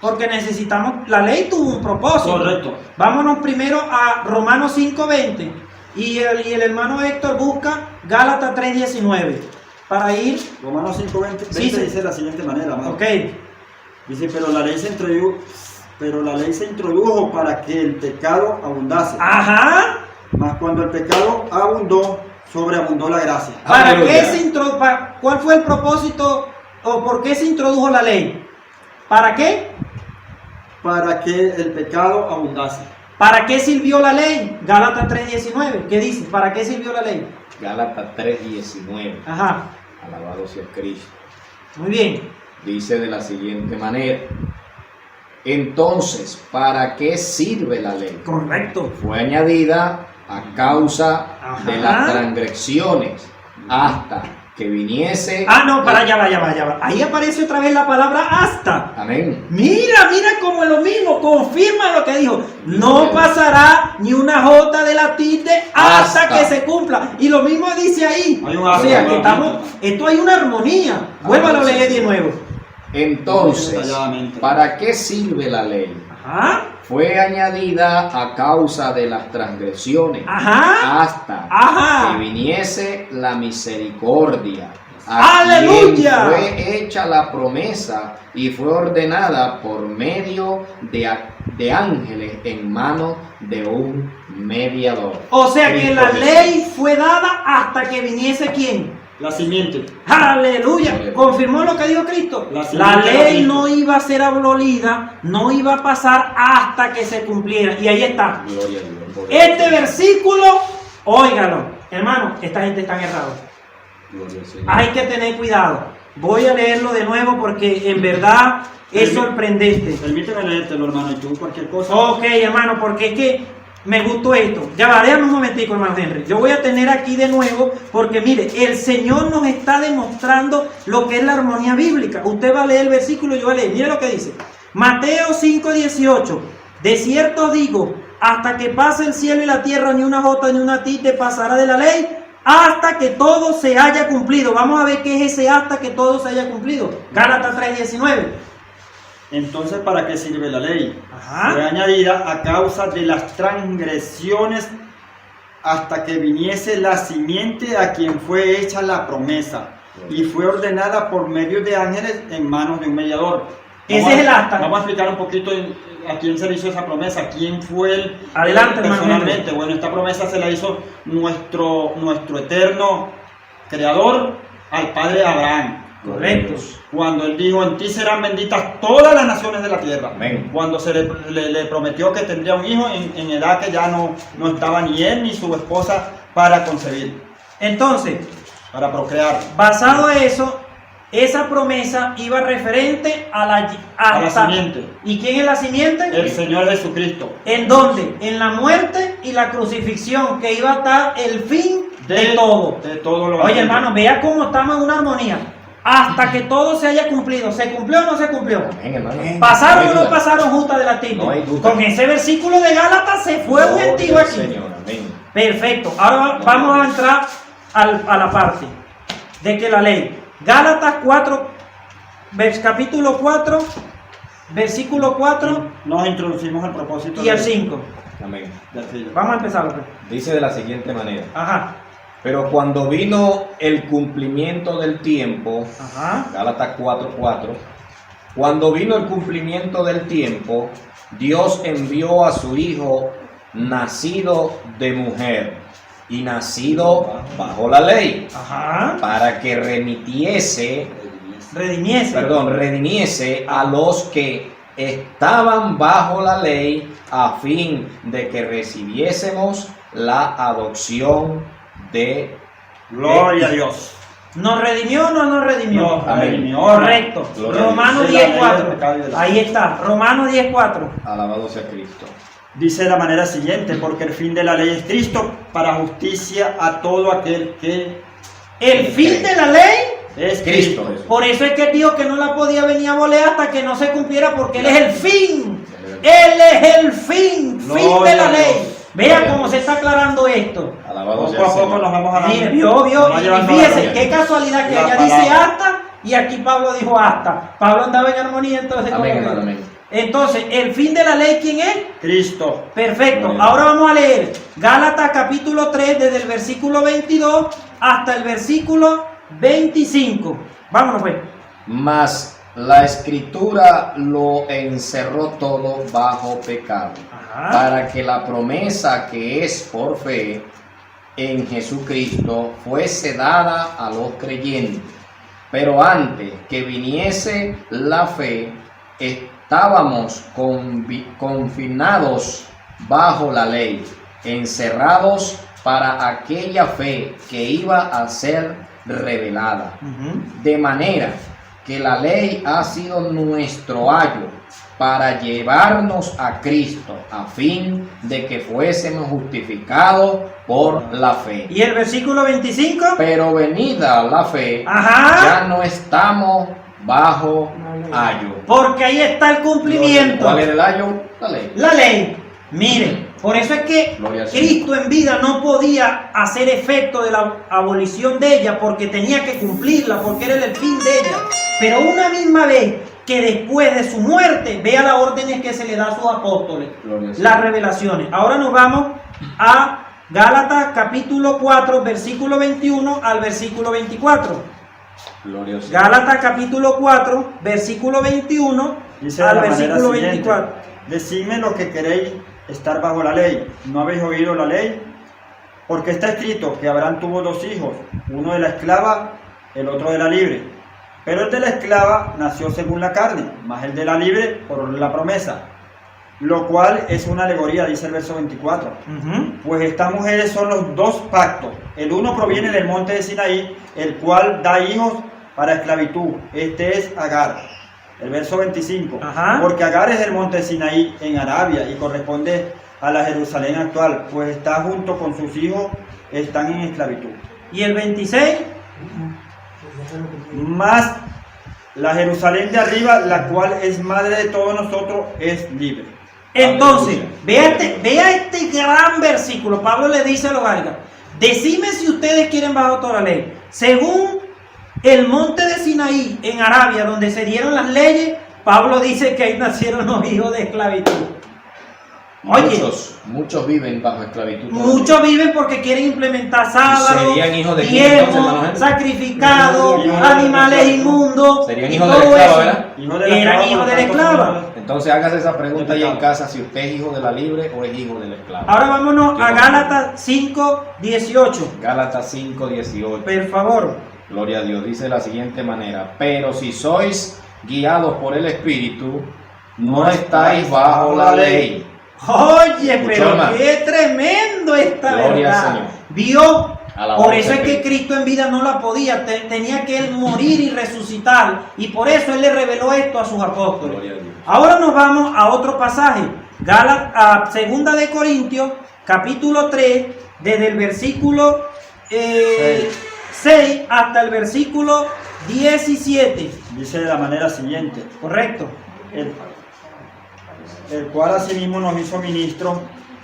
Porque necesitamos, la ley tuvo un propósito. Correcto. Vámonos primero a Romanos 5:20. Y el hermano Héctor busca Gálatas 3:19. Para ir. Romanos 5:20 Sí, sí. dice de la siguiente manera, hermano. Ok. Dice, pero la ley se introdujo para que el pecado abundase. Ajá. Mas cuando el pecado abundó, sobreabundó la gracia. ¿Para Aleluya. qué ¿Cuál fue el propósito o por qué se introdujo la ley? ¿Para qué? Para que el pecado abundase. ¿Para qué sirvió la ley? Gálatas 3:19. ¿Qué dice? ¿Para qué sirvió la ley? Gálatas 3:19. Ajá. Alabado sea Cristo. Muy bien. Dice de la siguiente manera. Entonces, ¿para qué sirve la ley? Correcto. Fue añadida a causa Ajá. de las transgresiones hasta que viniese. No, ya va. Ahí aparece otra vez la palabra hasta. Amén. Mira como es lo mismo, confirma lo que dijo. No pasará ni una jota de la tilde hasta que se cumpla. Y lo mismo dice ahí. Hay un O sea, que hasta. esto hay una armonía. Vuélvalo a leer de nuevo. Entonces, Detalladamente. ¿para qué sirve la ley? Ajá. Fue añadida a causa de las transgresiones Ajá. hasta Ajá. que viniese la misericordia. ¡Aleluya! Quien fue hecha la promesa y fue ordenada por medio de ángeles en manos de un mediador. O sea que Cristo la Jesús. ley fue dada hasta que viniese ¿quién? La simiente. Aleluya. ¿Confirmó lo que dijo Cristo? La La simiente de ley Cristo. no iba a ser abolida, no iba a pasar hasta que se cumpliera. Y ahí está. Gloria a Dios. Gloria Este al Señor. versículo, óigalo. Hermano, esta gente está errada. Gloria al Señor. Hay que tener cuidado. Voy a leerlo de nuevo porque en verdad es sorprendente. Permíteme leértelo, hermano, y tú cualquier cosa. Ok, hermano, porque es que me gustó esto. Ya va, déjame un momentico, hermano Henry. Yo voy a tener aquí de nuevo, porque mire, el Señor nos está demostrando lo que es la armonía bíblica. Usted va a leer el versículo y yo voy a leer. Mire lo que dice. Mateo 5:18. De cierto digo, hasta que pase el cielo y la tierra, ni una jota ni una tilde pasará de la ley, hasta que todo se haya cumplido. Vamos a ver qué es ese hasta que todo se haya cumplido. Gálatas 3:19. Entonces, ¿para qué sirve la ley? Ajá. Fue añadida a causa de las transgresiones hasta que viniese la simiente a quien fue hecha la promesa y fue ordenada por medio de ángeles en manos de un mediador. Ese es el hasta. Vamos a explicar un poquito a quién se le hizo esa promesa, quién fue él Adelante, personalmente. Bueno, esta promesa se la hizo nuestro eterno creador al padre Abraham. Correcto. Cuando él dijo, en ti serán benditas todas las naciones de la tierra. Amén. Cuando se le prometió que tendría un hijo en edad que ya no estaba ni él ni su esposa para concebir, Entonces, para procrear. basado en eso, esa promesa iba referente a A la simiente. ¿Y quién es la simiente? El Señor Jesucristo. ¿En dónde? En la muerte y la crucifixión, que iba a estar el fin de todo. De todo lo Oye, antiguo. hermano, vea cómo estamos en una armonía. Hasta que todo se haya cumplido. ¿Se cumplió o no se cumplió? Amén, hermano. ¿Pasaron No hay o no duda. pasaron justas de la tilde? No hay duda. Con ese versículo de Gálatas se fue un Gloria gentío al aquí. Señor, amén. Perfecto. Ahora vamos a entrar a la parte de que la ley. Gálatas 4, capítulo 4, versículo 4 Nos introducimos al propósito y al 5. Amén. del siglo. Vamos a empezarlo. Pues. Dice de la siguiente manera. Ajá. Pero cuando vino el cumplimiento del tiempo, Ajá. Gálatas 4:4, cuando vino el cumplimiento del tiempo, Dios envió a su Hijo nacido de mujer y nacido bajo la ley, Ajá. para que redimiese a los que estaban bajo la ley, a fin de que recibiésemos la adopción de Gloria a Dios. ¿Nos redimió o no nos redimió? Nos Amén. redimió. Correcto. Gloria a Romanos Dios. De la ley del 10:4. pecado y de la- Ahí está. Romanos 10:4. Alabado sea Cristo. Dice de la manera siguiente, porque el fin de la ley es Cristo para justicia a todo aquel que El fin de la ley. es Cristo Jesús. Por eso es que él dijo que no la podía venir a voler hasta que no se cumpliera, porque Él es el fin. Él es el fin de Gloria la a ley. Dios. Vea Gloria a cómo Dios. se está aclarando esto. Alabado sea Poco el a poco Señor. nos vamos a dar. Mire, vio, nos va y llevando fíjese, la qué casualidad que la allá dice palabra. hasta y aquí Pablo dijo hasta. Pablo andaba en armonía, entonces. Amén, ¿cómo que? hermano, amén. Entonces, el fin de la ley, ¿quién es? Cristo. Perfecto. Gloria. Ahora vamos a leer Gálatas capítulo 3, desde el versículo 22 hasta el versículo 25. Vámonos pues. Mas la escritura lo encerró todo bajo pecado, Ajá. para que la promesa que es por fe en Jesucristo fuese dada a los creyentes. Pero antes que viniese la fe, estábamos confinados bajo la ley, encerrados para aquella fe que iba a ser revelada. Ujú. De manera que la ley ha sido nuestro ayo para llevarnos a Cristo, a fin de que fuésemos justificados por la fe. Y el versículo 25. Pero venida la fe, Ajá. ya no estamos bajo ayo. Porque ahí está el cumplimiento. ¿Cuál era el ayo? La ley. La ley. Miren, por eso es que Gloria al Señor. Cristo en vida no podía hacer efecto de la abolición de ella porque tenía que cumplirla, porque era el fin de ella. Pero una misma vez que después de su muerte, vea las órdenes que se le da a sus apóstoles, Gloria al Señor. las revelaciones. Ahora nos vamos a Gálatas capítulo 4, versículo 21 al versículo 24. Gloria al Señor. Gálatas capítulo 4, versículo 21 Dice de al la manera versículo siguiente, 24. decidme lo que queréis estar bajo la ley. ¿No habéis oído la ley? Porque está escrito que Abraham tuvo dos hijos, uno de la esclava, el otro de la libre. Pero el de la esclava nació según la carne, mas el de la libre por la promesa. Lo cual es una alegoría, dice el verso 24. Ujú. Pues estas mujeres son los dos pactos. El uno proviene del monte de Sinaí, el cual da hijos para esclavitud. Este es Agar. El verso 25. Ajá. Porque Agar es del monte de Sinaí en Arabia y corresponde a la Jerusalén actual, pues está junto con sus hijos, están en esclavitud. Y el 26, Más la Jerusalén de arriba, la cual es madre de todos nosotros, es libre. entonces, vea este gran versículo. Pablo le dice a los gálatas: decime si ustedes quieren bajo toda la ley. Según el monte de Sinaí en Arabia, donde se dieron las leyes, Pablo dice que ahí nacieron los hijos de esclavitud. Oye, Muchos viven bajo esclavitud. muchos viven porque quieren implementar sábados, ¿Serían hijos de quién, entonces, hermano diezmos, Henry? sacrificados, Hijos de animales la esclava. inmundos. Serían y hijos de todo la esclava, eso. ¿verdad? Eran hijos de la esclava. Entonces hágase esa pregunta ahí en casa, si usted es hijo de la libre o es hijo del esclavo. Ahora vámonos ¿Qué a pasa? Gálatas 5:18. Gálatas 5:18. Por favor. Gloria a Dios, dice de la siguiente manera: pero si sois guiados por el Espíritu, no estáis bajo la ley. Oye, Escuchó, pero hermano. qué tremendo esta Gloria al verdad. Señor. Vio, Alabado por eso sea es que Cristo. Cristo en vida no la podía, tenía que él morir y resucitar, y por eso él le reveló esto a sus apóstoles. Gloria a Dios. Ahora nos vamos a otro pasaje, Segunda de Corintios, capítulo 3, desde el versículo 6 hasta el versículo 17. Dice de la manera siguiente: Correcto. el cual asimismo nos hizo ministros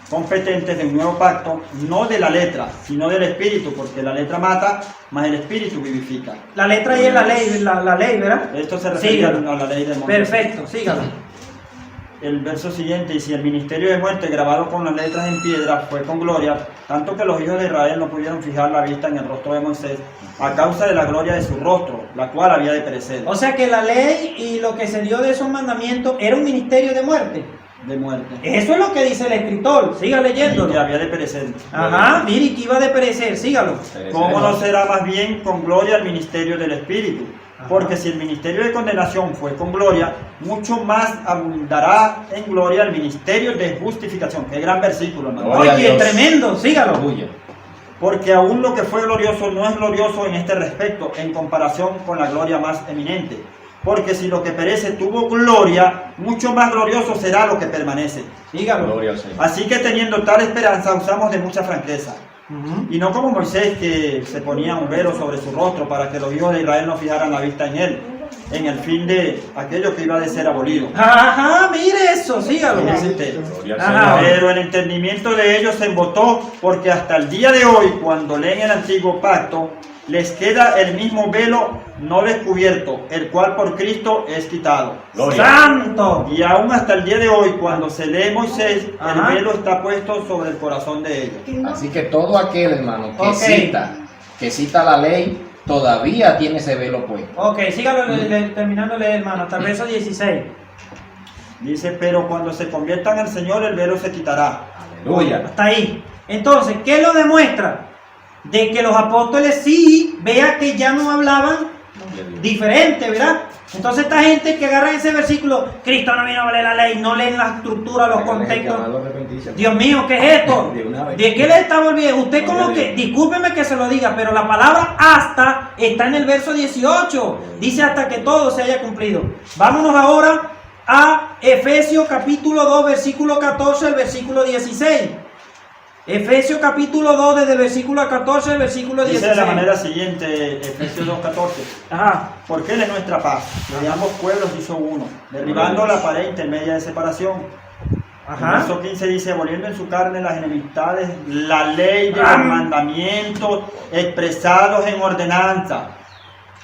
competentes de un nuevo pacto, no de la letra, sino del espíritu, porque la letra mata, mas el espíritu vivifica. La letra ahí es la ley, la ley, ¿verdad? Esto se refiere a Sígalo. la ley de Moisés. Perfecto, sígalo. El verso siguiente dice: el ministerio de muerte grabado con las letras en piedra fue con gloria, tanto que los hijos de Israel no pudieron fijar la vista en el rostro de Moisés a causa de la gloria de su rostro, la cual había de perecer. O sea que la ley y lo que se dio de esos mandamientos era un ministerio de muerte. De muerte. Eso es lo que dice el escritor. Siga Y que leyéndolo. había de perecer. Ajá, mire, que iba de perecer. Sígalo. ¿Cómo no será más bien con gloria el ministerio del Espíritu? Porque si el ministerio de condenación fue con gloria, mucho más abundará en gloria el ministerio de justificación. Qué gran versículo, hermano. Gloria a Oye, Dios. tremendo. Sígalo. Aleluya. Porque aún lo que fue glorioso no es glorioso en este respecto, en comparación con la gloria más eminente. Porque si lo que perece tuvo gloria, mucho más glorioso será lo que permanece. Sígalo. Gloria al Señor. Así que teniendo tal esperanza, usamos de mucha franqueza. Ujú. Y no como Moisés, que se ponía un velo sobre su rostro para que los hijos de Israel no fijaran la vista en él, en el fin de aquello que iba a ser abolido. Ajá, mire eso. Sígalo. Dice usted. Gloria al Ajá. Señor. Pero el entendimiento de ellos se embotó, porque hasta el día de hoy, cuando leen el antiguo pacto, les queda el mismo velo no descubierto, el cual por Cristo es quitado. Gloria. Santo. Y aún hasta el día de hoy, cuando se lee Moisés, Ajá. el velo está puesto sobre el corazón de ellos. Así que todo aquel, hermano, que Ok. cita la ley, todavía tiene ese velo puesto. Ok, sígalo terminando de leer, hermano, hasta el verso 16. Dice, pero cuando se conviertan al Señor, el velo se quitará. Aleluya. Hasta ahí. Entonces, ¿qué lo demuestra? De que los apóstoles sí, vea que ya no hablaban diferente, ¿verdad? Entonces esta gente que agarra ese versículo, Cristo no vino a valer la ley, no leen la estructura, los contextos. Dios mío, ¿qué es esto? De una vez. ¿De qué le está volviendo? Usted como Gloria a que, Dios. discúlpeme que se lo diga, pero la palabra hasta está en el verso 18. Dice hasta que todo se haya cumplido. Vámonos ahora a Efesios capítulo 2, versículo 14 al versículo 16. Efesios capítulo 2, desde el versículo 14 al versículo 16. Dice de la manera siguiente, Efesios 2:14. Ajá. Porque Él es nuestra paz, que de ambos pueblos hizo uno, derribando la pared intermedia de separación. El Ajá. verso 15 dice, aboliendo en su carne las enemistades, la ley de Ah. los mandamientos expresados en ordenanza,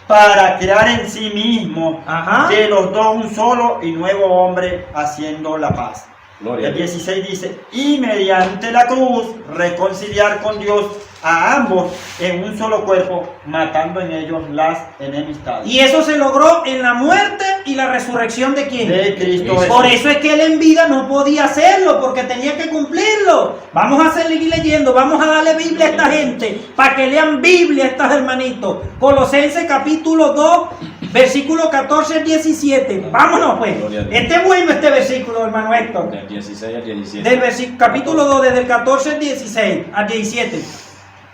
para crear en sí mismo Ajá. de los dos un solo y nuevo hombre, haciendo la paz. Gloria a El Dios. 16 dice, y mediante la cruz reconciliar con Dios a ambos en un solo cuerpo, matando en ellos las enemistades. Y eso se logró en la muerte y la resurrección de quién? De Cristo Por Jesús. Por eso es que él en vida no podía hacerlo, porque tenía que cumplirlo. Vamos a seguir leyendo, vamos a darle Biblia a esta gente, para que lean Biblia a estas hermanitos. Colosenses capítulo 2, versículo 14 al 17. Vámonos pues. Gloria a Dios. Este es bueno este versículo, hermano Héctor. Del 16 al 17. Del capítulo 2, desde el 14 al 16, al 17.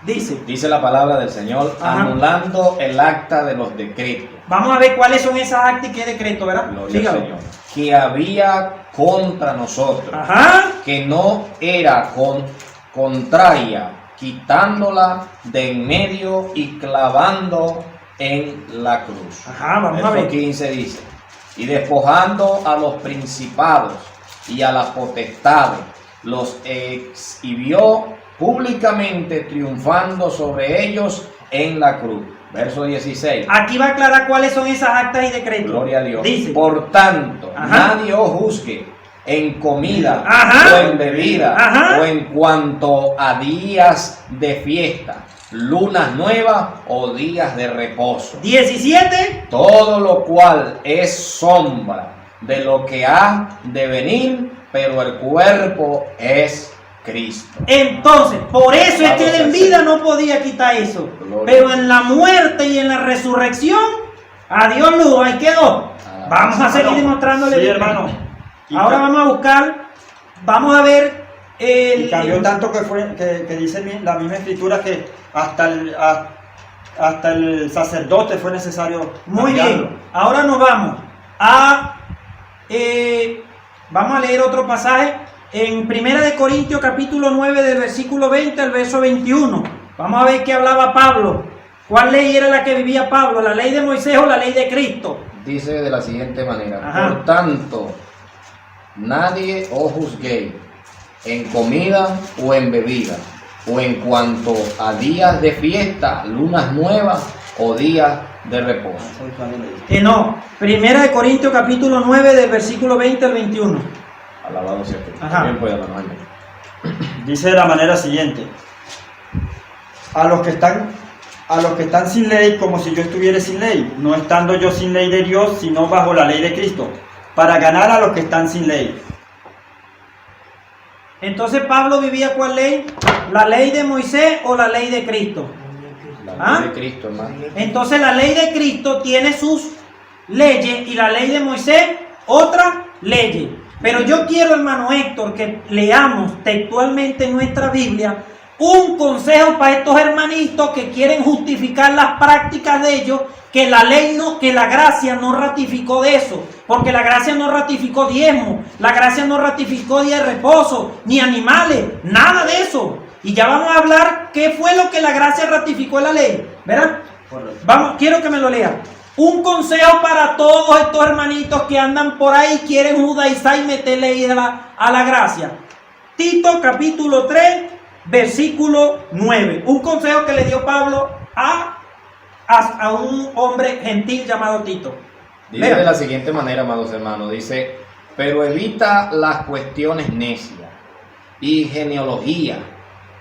Dice la palabra del Señor, Ajá. anulando el acta de los decretos. Vamos a ver cuáles son esas actas y qué decreto, ¿verdad? Gloria al Sígalo. Señor. Que había contra nosotros, Ajá. que no era contraria, quitándola de en medio y clavando en la cruz. Ajá, vamos a Verso ver. 15 dice, y despojando a los principados y a las potestades, los exhibió públicamente, triunfando sobre ellos en la cruz. Verso 16. Aquí va a aclarar cuáles son esas actas y decretos. Gloria a Dios. Dice. Por tanto, Ajá. nadie os juzgue en comida Ajá. o en bebida Ajá. o en cuanto a días de fiesta, lunas nuevas o días de reposo. 17. Todo lo cual es sombra de lo que ha de venir, pero el cuerpo es Cristo. Entonces, por eso es que él en Vamos a vida hacer. no podía quitar eso. Gloria. Pero en la muerte y en la resurrección, adiós luz, ahí quedó. Vamos a seguir demostrándole. Sí, hermano. Y Ahora vamos a buscar, vamos a ver Y cambió tanto que dice la misma escritura que hasta el sacerdote fue necesario. Muy cambiarlo. bien, ahora nos vamos a leer otro pasaje en 1 de Corintios capítulo 9 del versículo 20 al verso 21. Vamos a ver qué hablaba Pablo. ¿Cuál ley era la que vivía Pablo? ¿La ley de Moisés o la ley de Cristo? Dice de la siguiente manera, Ajá. por tanto, nadie os juzguéis en comida o en bebida, o en cuanto a días de fiesta, lunas nuevas o días de reposo. No, 1 de Corintios capítulo 9 del versículo 20 al 21. Alabado sea Cristo. Ajá. También puede hablar, hermano. Dice de la manera siguiente: a los que están sin ley, como si yo estuviera sin ley, no estando yo sin ley de Dios, sino bajo la ley de Cristo, para ganar a los que están sin ley. Entonces Pablo vivía ¿cuál ley? ¿La ley de Moisés o la ley de Cristo? La ¿Ah? ley de Cristo, hermano. Entonces la ley de Cristo tiene sus leyes y la ley de Moisés otras leyes. Pero yo quiero, hermano Héctor, que leamos textualmente en nuestra Biblia un consejo para estos hermanitos que quieren justificar las prácticas de ellos, que la ley no, que la gracia no ratificó de eso, porque la gracia no ratificó diezmo, la gracia no ratificó día de reposo, ni animales, nada de eso. Y ya vamos a hablar qué fue lo que la gracia ratificó en la ley, ¿verdad? Correcto. Vamos, quiero que me lo lean. Un consejo para todos estos hermanitos que andan por ahí y quieren judaizar y meterle ahí a la gracia. Tito capítulo 3, versículo 9. Un consejo que le dio Pablo a un hombre gentil llamado Tito. Dice Lea. de la siguiente manera, amados hermanos, dice, pero evita las cuestiones necias, y genealogía,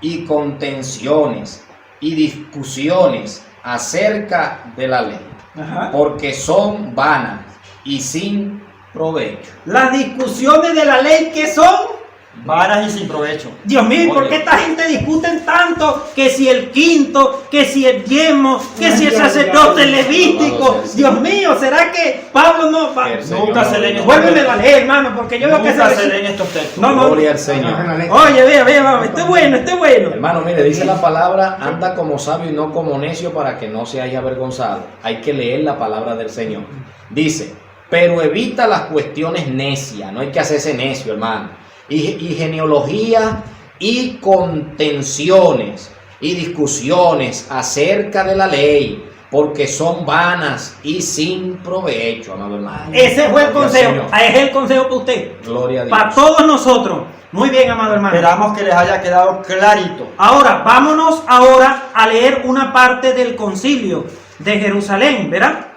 y contenciones, y discusiones acerca de la ley, Ajá. porque son vanas y sin provecho. Las discusiones de la ley que son. Vanas y sin provecho. Dios mío, ¿y por Oye. qué esta gente discuten tanto? Que si el quinto, que si el diezmo, que si el sacerdote levítico. Dios mío, ¿será que Pablo no va? El Señor Nunca se leen no- estos Vuélvemelo a leer, hermano, porque yo veo que Nunca se se... leen estos textos. No, no. Gloria al Señor. Oye, vea, este es bueno, este es bueno. Hermano, mire, dice la palabra, anda como sabio y no como necio para que no se haya avergonzado. Hay que leer la palabra del Señor. Dice, pero evita las cuestiones necias, no hay que hacerse necio, hermano. Y genealogía y contenciones y discusiones acerca de la ley, porque son vanas y sin provecho, amado hermano. Ese fue el Gloria al consejo, Señor. ese es el consejo para usted, Gloria a Dios. para todos nosotros. Muy bien, amado hermano. Esperamos que les haya quedado clarito. Ahora, vámonos ahora a leer una parte del concilio de Jerusalén, ¿verdad?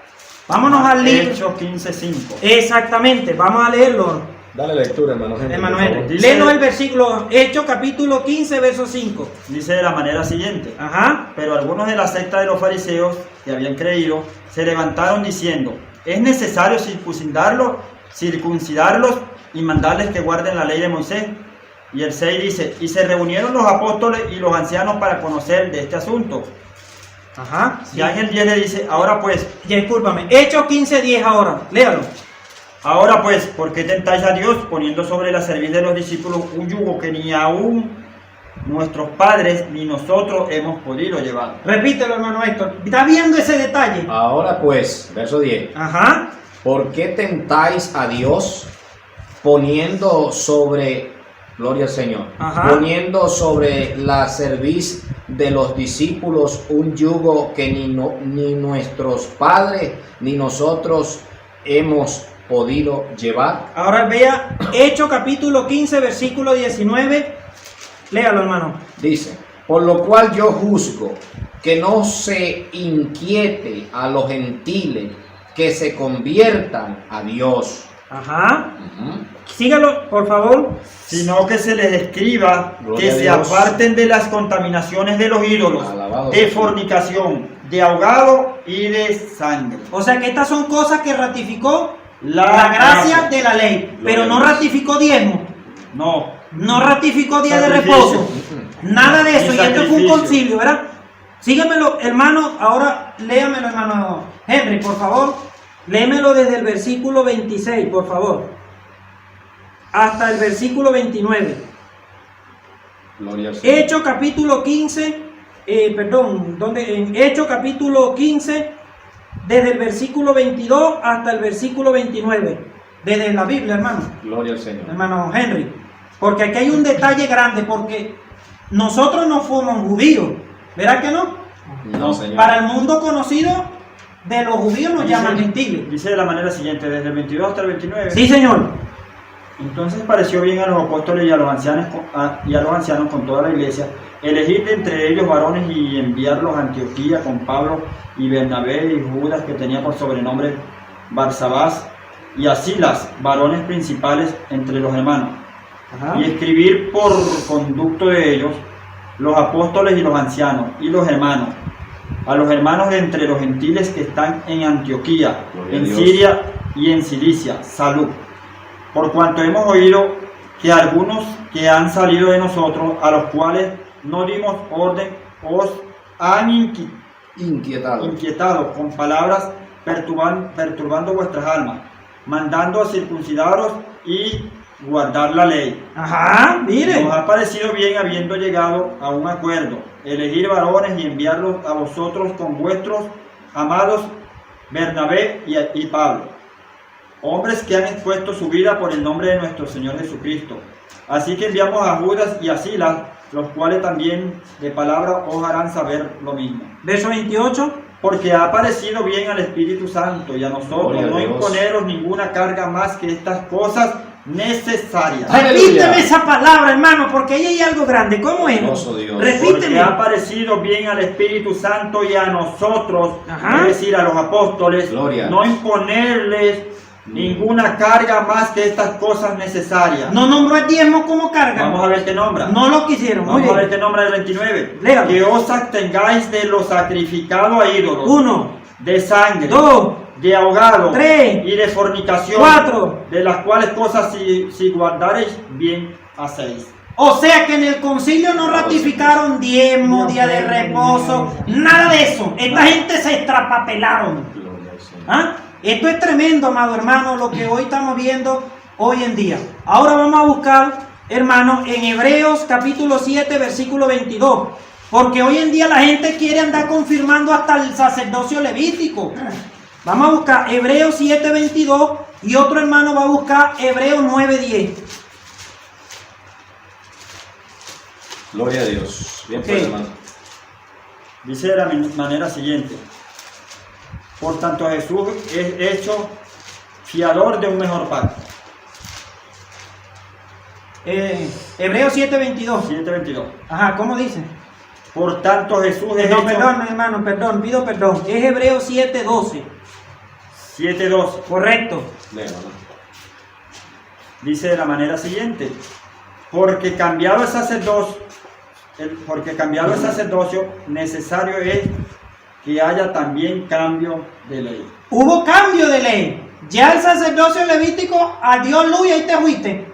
Vámonos al libro. Hechos 15:5. Exactamente, vamos a leerlo. Dale lectura, hermano. Henry, por Emanuel, favor. Dice- léenos el versículo, Hechos capítulo 15, verso 5. Dice de la manera siguiente: Ajá. pero algunos de la secta de los fariseos que habían creído se levantaron diciendo: es necesario circuncidarlos y mandarles que guarden la ley de Moisés. Y el 6 dice: y se reunieron los apóstoles y los ancianos para conocer de este asunto. Ajá. Ya en el 10 le dice: ahora pues, Discúlpame, Hechos 15, 10 ahora, léalo. ¿por qué tentáis a Dios poniendo sobre la cerviz de los discípulos un yugo que ni aún nuestros padres ni nosotros hemos podido llevar. Repítelo, hermano Héctor. ¿Está viendo ese detalle? Ahora pues, verso 10. Ajá. ¿Por qué tentáis a Dios poniendo sobre, gloria al Señor, Ajá. poniendo sobre la cerviz de los discípulos un yugo que ni nuestros padres ni nosotros hemos podido llevar? Ahora vea Hechos capítulo 15, versículo 19. Léalo, hermano. Dice, por lo cual yo juzgo que no se inquiete a los gentiles que se conviertan a Dios. Ajá. Ujú. Sígalo, por favor. Sino que se les escriba Gloria que a se Dios. aparten de las contaminaciones de los ídolos, Alabado de sea. fornicación, de ahogado y de sangre. O sea que estas son cosas que ratificó La la gracia gracia. de la ley, Gloria pero a no Dios. ratificó diezmo, No, no ratificó día de Sacrificio. reposo, nada de eso. Ni Y esto fue un sacrificio. concilio, ¿verdad? Síguemelo, hermano. Ahora léamelo, hermano Henry, por favor. Léemelo desde el versículo 26, por favor, hasta el versículo 29. Gloria al Señor. Hechos capítulo 15, en Hechos capítulo 15, desde el versículo 22 hasta el versículo 29, desde la Biblia, hermano, Gloria al Señor. hermano Henry, porque aquí hay un detalle grande, porque nosotros no fuimos judíos, ¿verdad que no? No, Señor. Para el mundo conocido de los judíos nos llaman gentiles. Dice de la manera siguiente, desde el 22 hasta el 29. Sí, señor. Entonces pareció bien a los apóstoles y a los ancianos con toda la iglesia elegir de entre ellos varones y enviarlos a Antioquía con Pablo y Bernabé y Judas, que tenía por sobrenombre Barsabás, y a Silas, varones principales entre los hermanos, Ajá. y escribir por conducto de ellos los apóstoles y los ancianos y los hermanos, a los hermanos de entre los gentiles que están en Antioquía, Gloria a en Dios. Siria y en Cilicia, salud. Por cuanto hemos oído que algunos que han salido de nosotros, a los cuales no dimos orden, os han Inquietado. inquietado con palabras perturbando vuestras almas, mandando a circuncidaros y guardar la ley. Ajá, mire. Nos ha parecido bien, habiendo llegado a un acuerdo, elegir varones y enviarlos a vosotros con vuestros amados Bernabé y Pablo, hombres que han expuesto su vida por el nombre de nuestro Señor Jesucristo. Así que enviamos a Judas y a Silas, los cuales también de palabra os harán saber lo mismo. Verso 28. Porque ha parecido bien al Espíritu Santo y a nosotros Gloria a no Dios. imponeros ninguna carga más que estas cosas necesarias. Aleluya. Repíteme esa palabra, hermano, porque ahí hay algo grande. ¿Cómo es? Hermoso Dios. Porque Repíteme. ha parecido bien al Espíritu Santo y a nosotros, Ajá. es decir, a los apóstoles, Gloria. no imponerles ninguna carga más que estas cosas necesarias. No nombró el diezmo como carga. Vamos a ver qué nombra. No lo quisieron. Muy Vamos a ver bien. qué nombra el 29. Léalo. Que os abstengáis de lo sacrificado a ídolos, 1, de sangre, 2, de ahogado 3, y de fornicación, 4. de las cuales cosas si guardaréis bien hacéis. O sea que en el concilio no ratificaron diezmo, día de reposo, nada de eso. Esta gente se extrapapelaron. Gloria al Señor. ¿Ah? Esto es tremendo, amado hermano, lo que hoy estamos viendo hoy en día. Ahora vamos a buscar, hermano, en Hebreos capítulo 7, versículo 22. Porque hoy en día la gente quiere andar confirmando hasta el sacerdocio levítico. Vamos a buscar Hebreos 7, 22 y otro hermano va a buscar Hebreos 9, 10. Gloria a Dios. Bien, Ok. pues, hermano. Dice de la manera siguiente: por tanto Jesús es hecho fiador de un mejor pacto. Hebreos 7, 22. 7:22. Ajá, ¿cómo dice? Por tanto Jesús es No, hecho perdón, hermano, perdón, pido perdón. Es Hebreos 7, 12. 7:12. Correcto. Lee, hermano. Dice de la manera siguiente: porque cambiado el sacerdocio, necesario es que haya también cambio de ley. Hubo cambio de ley. Ya el sacerdocio levítico, adiós luz y ahí te fuiste.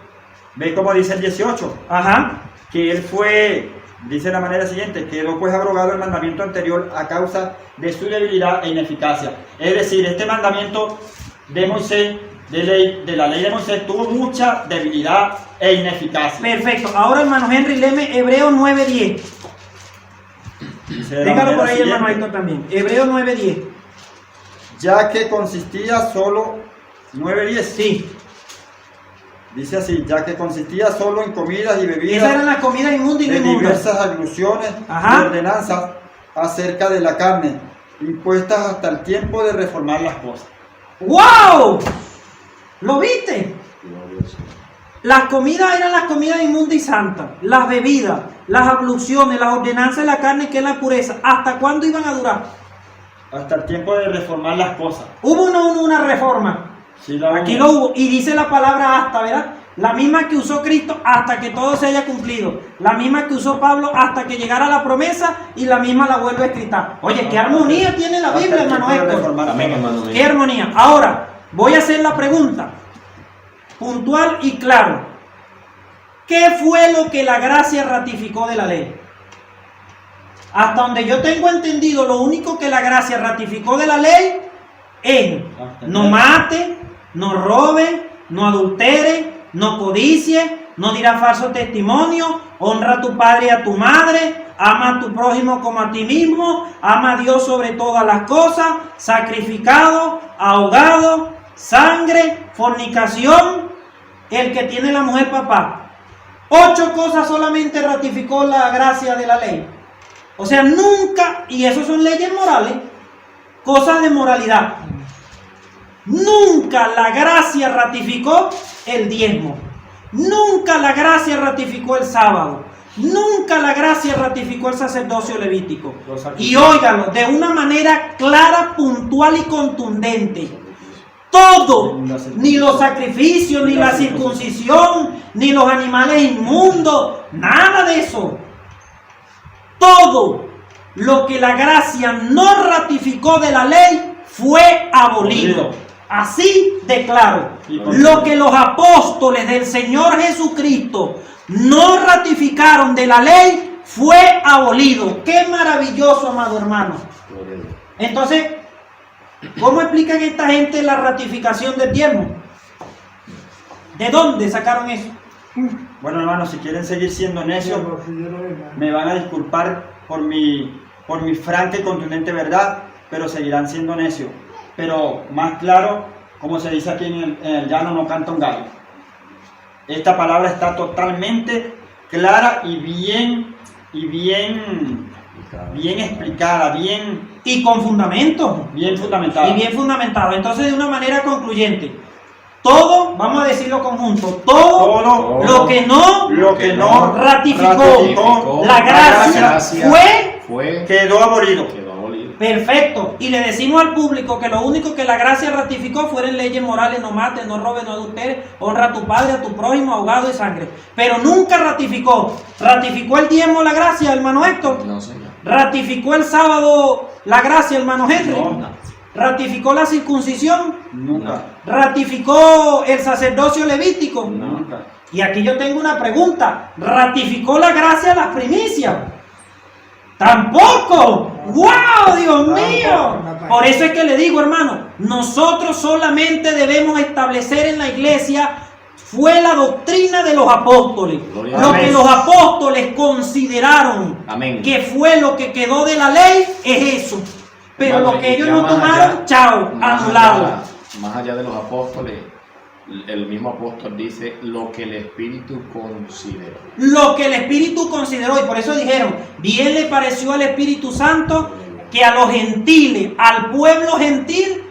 Ve cómo dice el 18, Ajá. que él fue, dice de la manera siguiente: quedó pues abrogado el mandamiento anterior a causa de su debilidad e ineficacia. Es decir, este mandamiento de Moisés de la ley de Moisés tuvo mucha debilidad e ineficacia. Perfecto. Ahora, hermano Henry, léeme Hebreos 9:10. Dice de la Téngalo por manera ahí, siguiente: hermano Héctor, también. Hebreos 9:10. ya que consistía solo 9:10. Sí. Dice así: ya que consistía solo en comidas y bebidas Esas eran las comidas inmundas y no de inmundas. diversas alusiones Ajá. y ordenanzas acerca de la carne, impuestas hasta el tiempo de reformar las cosas. ¡Wow! ¿Lo viste? Las comidas eran las comidas inmundas y santas, las bebidas, las abluciones, las ordenanzas de la carne, que es la pureza. ¿Hasta cuándo iban a durar? Hasta el tiempo de reformar las cosas. Hubo una reforma. Sí, la Aquí hubo. lo hubo. Y dice la palabra hasta, ¿verdad? La misma que usó Cristo hasta que todo se haya cumplido. La misma que usó Pablo hasta que llegara la promesa, y la misma la vuelve a escritar. Oye, qué armonía tiene la Hasta Biblia, el hermano tiempo de Héctor. reformar las Amén, cosas. hermano. Qué armonía. Ahora, voy a hacer la pregunta puntual y claro. ¿Qué fue lo que la gracia ratificó de la ley? Hasta donde yo tengo entendido, lo único que la gracia ratificó de la ley es: no mate, no robe, no adultere, no codicie, no dirá falso testimonio, honra a tu padre y a tu madre, ama a tu prójimo como a ti mismo, ama a Dios sobre todas las cosas, sacrificado, ahogado, sangre, fornicación, el que tiene la mujer papá. 8 cosas solamente ratificó la gracia de la ley. O sea, nunca, y eso son leyes morales, cosas de moralidad. Nunca la gracia ratificó el diezmo. Nunca la gracia ratificó el sábado. Nunca la gracia ratificó el sacerdocio levítico. Y óigalo, de una manera clara, puntual y contundente. Todo, ni los sacrificios, ni la circuncisión, ni los animales inmundos, nada de eso. Todo lo que la gracia no ratificó de la ley fue abolido. Así de claro. Lo que los apóstoles del Señor Jesucristo no ratificaron de la ley fue abolido. Qué maravilloso, amado hermano. Entonces, ¿cómo explican esta gente la ratificación del diezmo? ¿De dónde sacaron eso? Bueno, hermanos, si quieren seguir siendo necios, me van a disculpar por mi franca y contundente verdad, pero seguirán siendo necios. Pero más claro, como se dice aquí en el llano, no canta un gallo. Esta palabra está totalmente clara y bien explicada, Y con fundamento. bien fundamentada. Y bien fundamentado. Entonces, de una manera concluyente, todo, vamos a decirlo conjunto, todo lo que no ratificó la gracia fue quedó abolido. perfecto. Y le decimos al público que lo único que la gracia ratificó fueron leyes morales: no mates, no robes, no adulteres, honra a tu padre, a tu prójimo, ahogado de sangre. Pero nunca ratificó el diezmo la gracia, hermano Héctor. No, señor. Ratificó el sábado la gracia, hermano Henry. No. Ratificó la circuncisión. Nunca. Ratificó el sacerdocio levítico. Nunca. Y aquí yo tengo una pregunta: ¿ratificó la gracia las primicias? Tampoco. ¡Wow, Dios mío! Por eso es que le digo, hermano, nosotros solamente debemos establecer en la iglesia fue la doctrina de los apóstoles. Gloria a Lo Dios. que los apóstoles consideraron Amén. que fue lo que quedó de la ley es eso. Pero Hermano, lo que y ellos ya no más tomaron, allá- chao, más anulado. más allá de los apóstoles, el mismo apóstol dice lo que el Espíritu consideró. Lo que el Espíritu consideró, y por eso dijeron: bien le pareció al Espíritu Santo que a los gentiles, al pueblo gentil,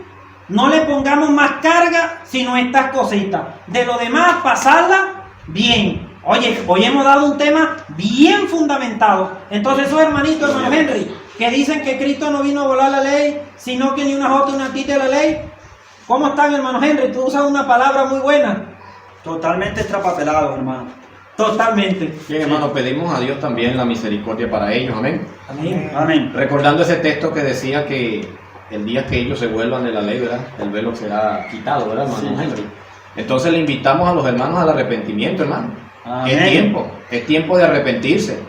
no le pongamos más carga sino estas cositas. De lo demás, pasarla bien. Oye, hoy hemos dado un tema bien fundamentado. Entonces esos hermanitos, hermano Henry, que dicen que Cristo no vino a volar la ley, sino que ni una jota una tita de la ley. ¿Cómo están, hermano Henry? Tú usas una palabra muy buena. Totalmente extrapapelado, hermano. Totalmente. Bien, hermano, pedimos a Dios también la misericordia para ellos. Amén. Amén. Amén. Recordando ese texto que decía que el día que ellos se vuelvan de la ley, ¿verdad?, el velo será quitado, ¿verdad, hermano Sí. Henry? Entonces le invitamos a los hermanos al arrepentimiento, hermano. Amén. Es tiempo de arrepentirse.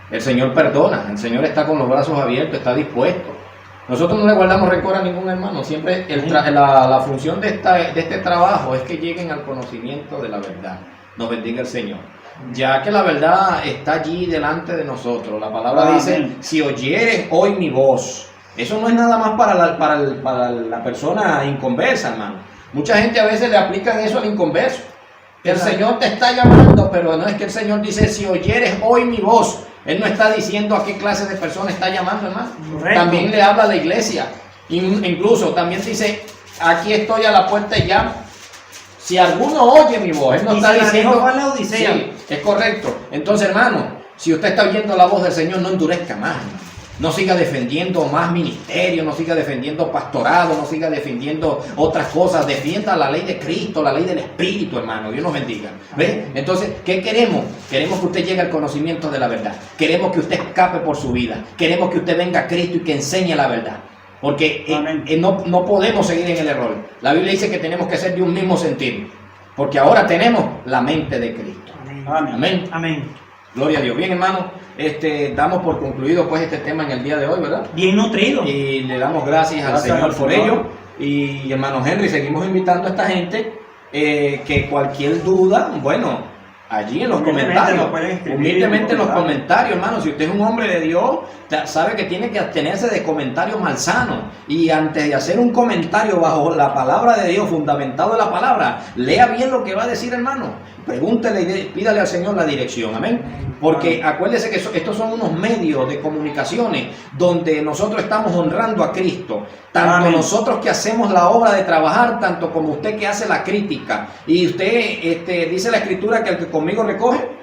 El Señor perdona, el Señor está con los brazos abiertos, está dispuesto. Nosotros no le guardamos rencor a ningún hermano. Siempre la función de este trabajo es que lleguen al conocimiento de la verdad. Nos bendiga el Señor. Ya que la verdad está allí delante de nosotros. La palabra dice, si oyeres hoy mi voz. Eso no es nada más para la persona inconversa, hermano. Mucha gente a veces le aplican eso al inconverso. El Señor te está llamando, pero no es que el Señor dice, si oyeres hoy mi voz. Él no está diciendo a qué clase de persona está llamando, hermano. Correcto. También le habla a la iglesia. Incluso también dice, aquí estoy a la puerta y llamo. Si alguno oye mi voz, él no está diciendo... Sí, es correcto. Entonces, hermano, si usted está oyendo la voz del Señor, no endurezca más, hermano. No siga defendiendo más ministerio, no siga defendiendo pastorado, no siga defendiendo otras cosas. Defienda la ley de Cristo, la ley del Espíritu, hermano. Dios nos bendiga. ¿Ve? Entonces, ¿qué queremos? Queremos que usted llegue al conocimiento de la verdad. Queremos que usted escape por su vida. Queremos que usted venga a Cristo y que enseñe la verdad. Porque no podemos seguir en el error. La Biblia dice que tenemos que ser de un mismo sentir. Porque ahora tenemos la mente de Cristo. Amén. Amén. Amén. Gloria a Dios. Bien, hermano, damos por concluido pues este tema en el día de hoy, ¿verdad? Bien nutrido. Y le damos gracias al Señor por ello. Y hermano Henry, seguimos invitando a esta gente que cualquier duda, bueno, allí en los comentarios, humildemente en los comentarios, hermano. Si usted es un hombre de Dios, sabe que tiene que abstenerse de comentarios malsanos. Y antes de hacer un comentario bajo la palabra de Dios, fundamentado en la palabra, lea bien lo que va a decir, hermano. Pregúntele y pídale al Señor la dirección, amén. Porque acuérdese que estos son unos medios de comunicaciones donde nosotros estamos honrando a Cristo. Tanto amén. Nosotros que hacemos la obra de trabajar, tanto como usted que hace la crítica. Y usted dice la Escritura que el que conmigo recoge,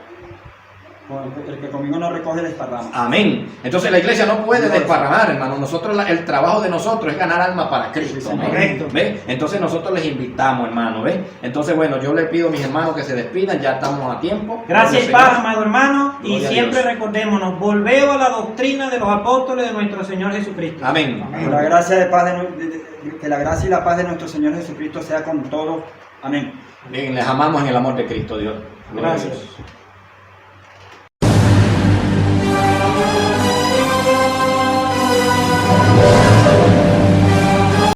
el que conmigo no recoge desparrama. Amén. Entonces la iglesia no puede desparramar, hermano. Nosotros, el trabajo de nosotros es ganar alma para Cristo. Correcto. ¿Ve? Entonces nosotros les invitamos, hermano. ¿Ve? Entonces, bueno, yo le pido a mis hermanos que se despidan. Ya estamos a tiempo. Gracias y paz, amado hermano. Y siempre recordémonos, volvemos a la doctrina de los apóstoles de nuestro Señor Jesucristo. Amén. Que la gracia que la gracia y la paz de nuestro Señor Jesucristo sea con todos. Amén. Bien, les amamos en el amor de Cristo, Dios. Gracias.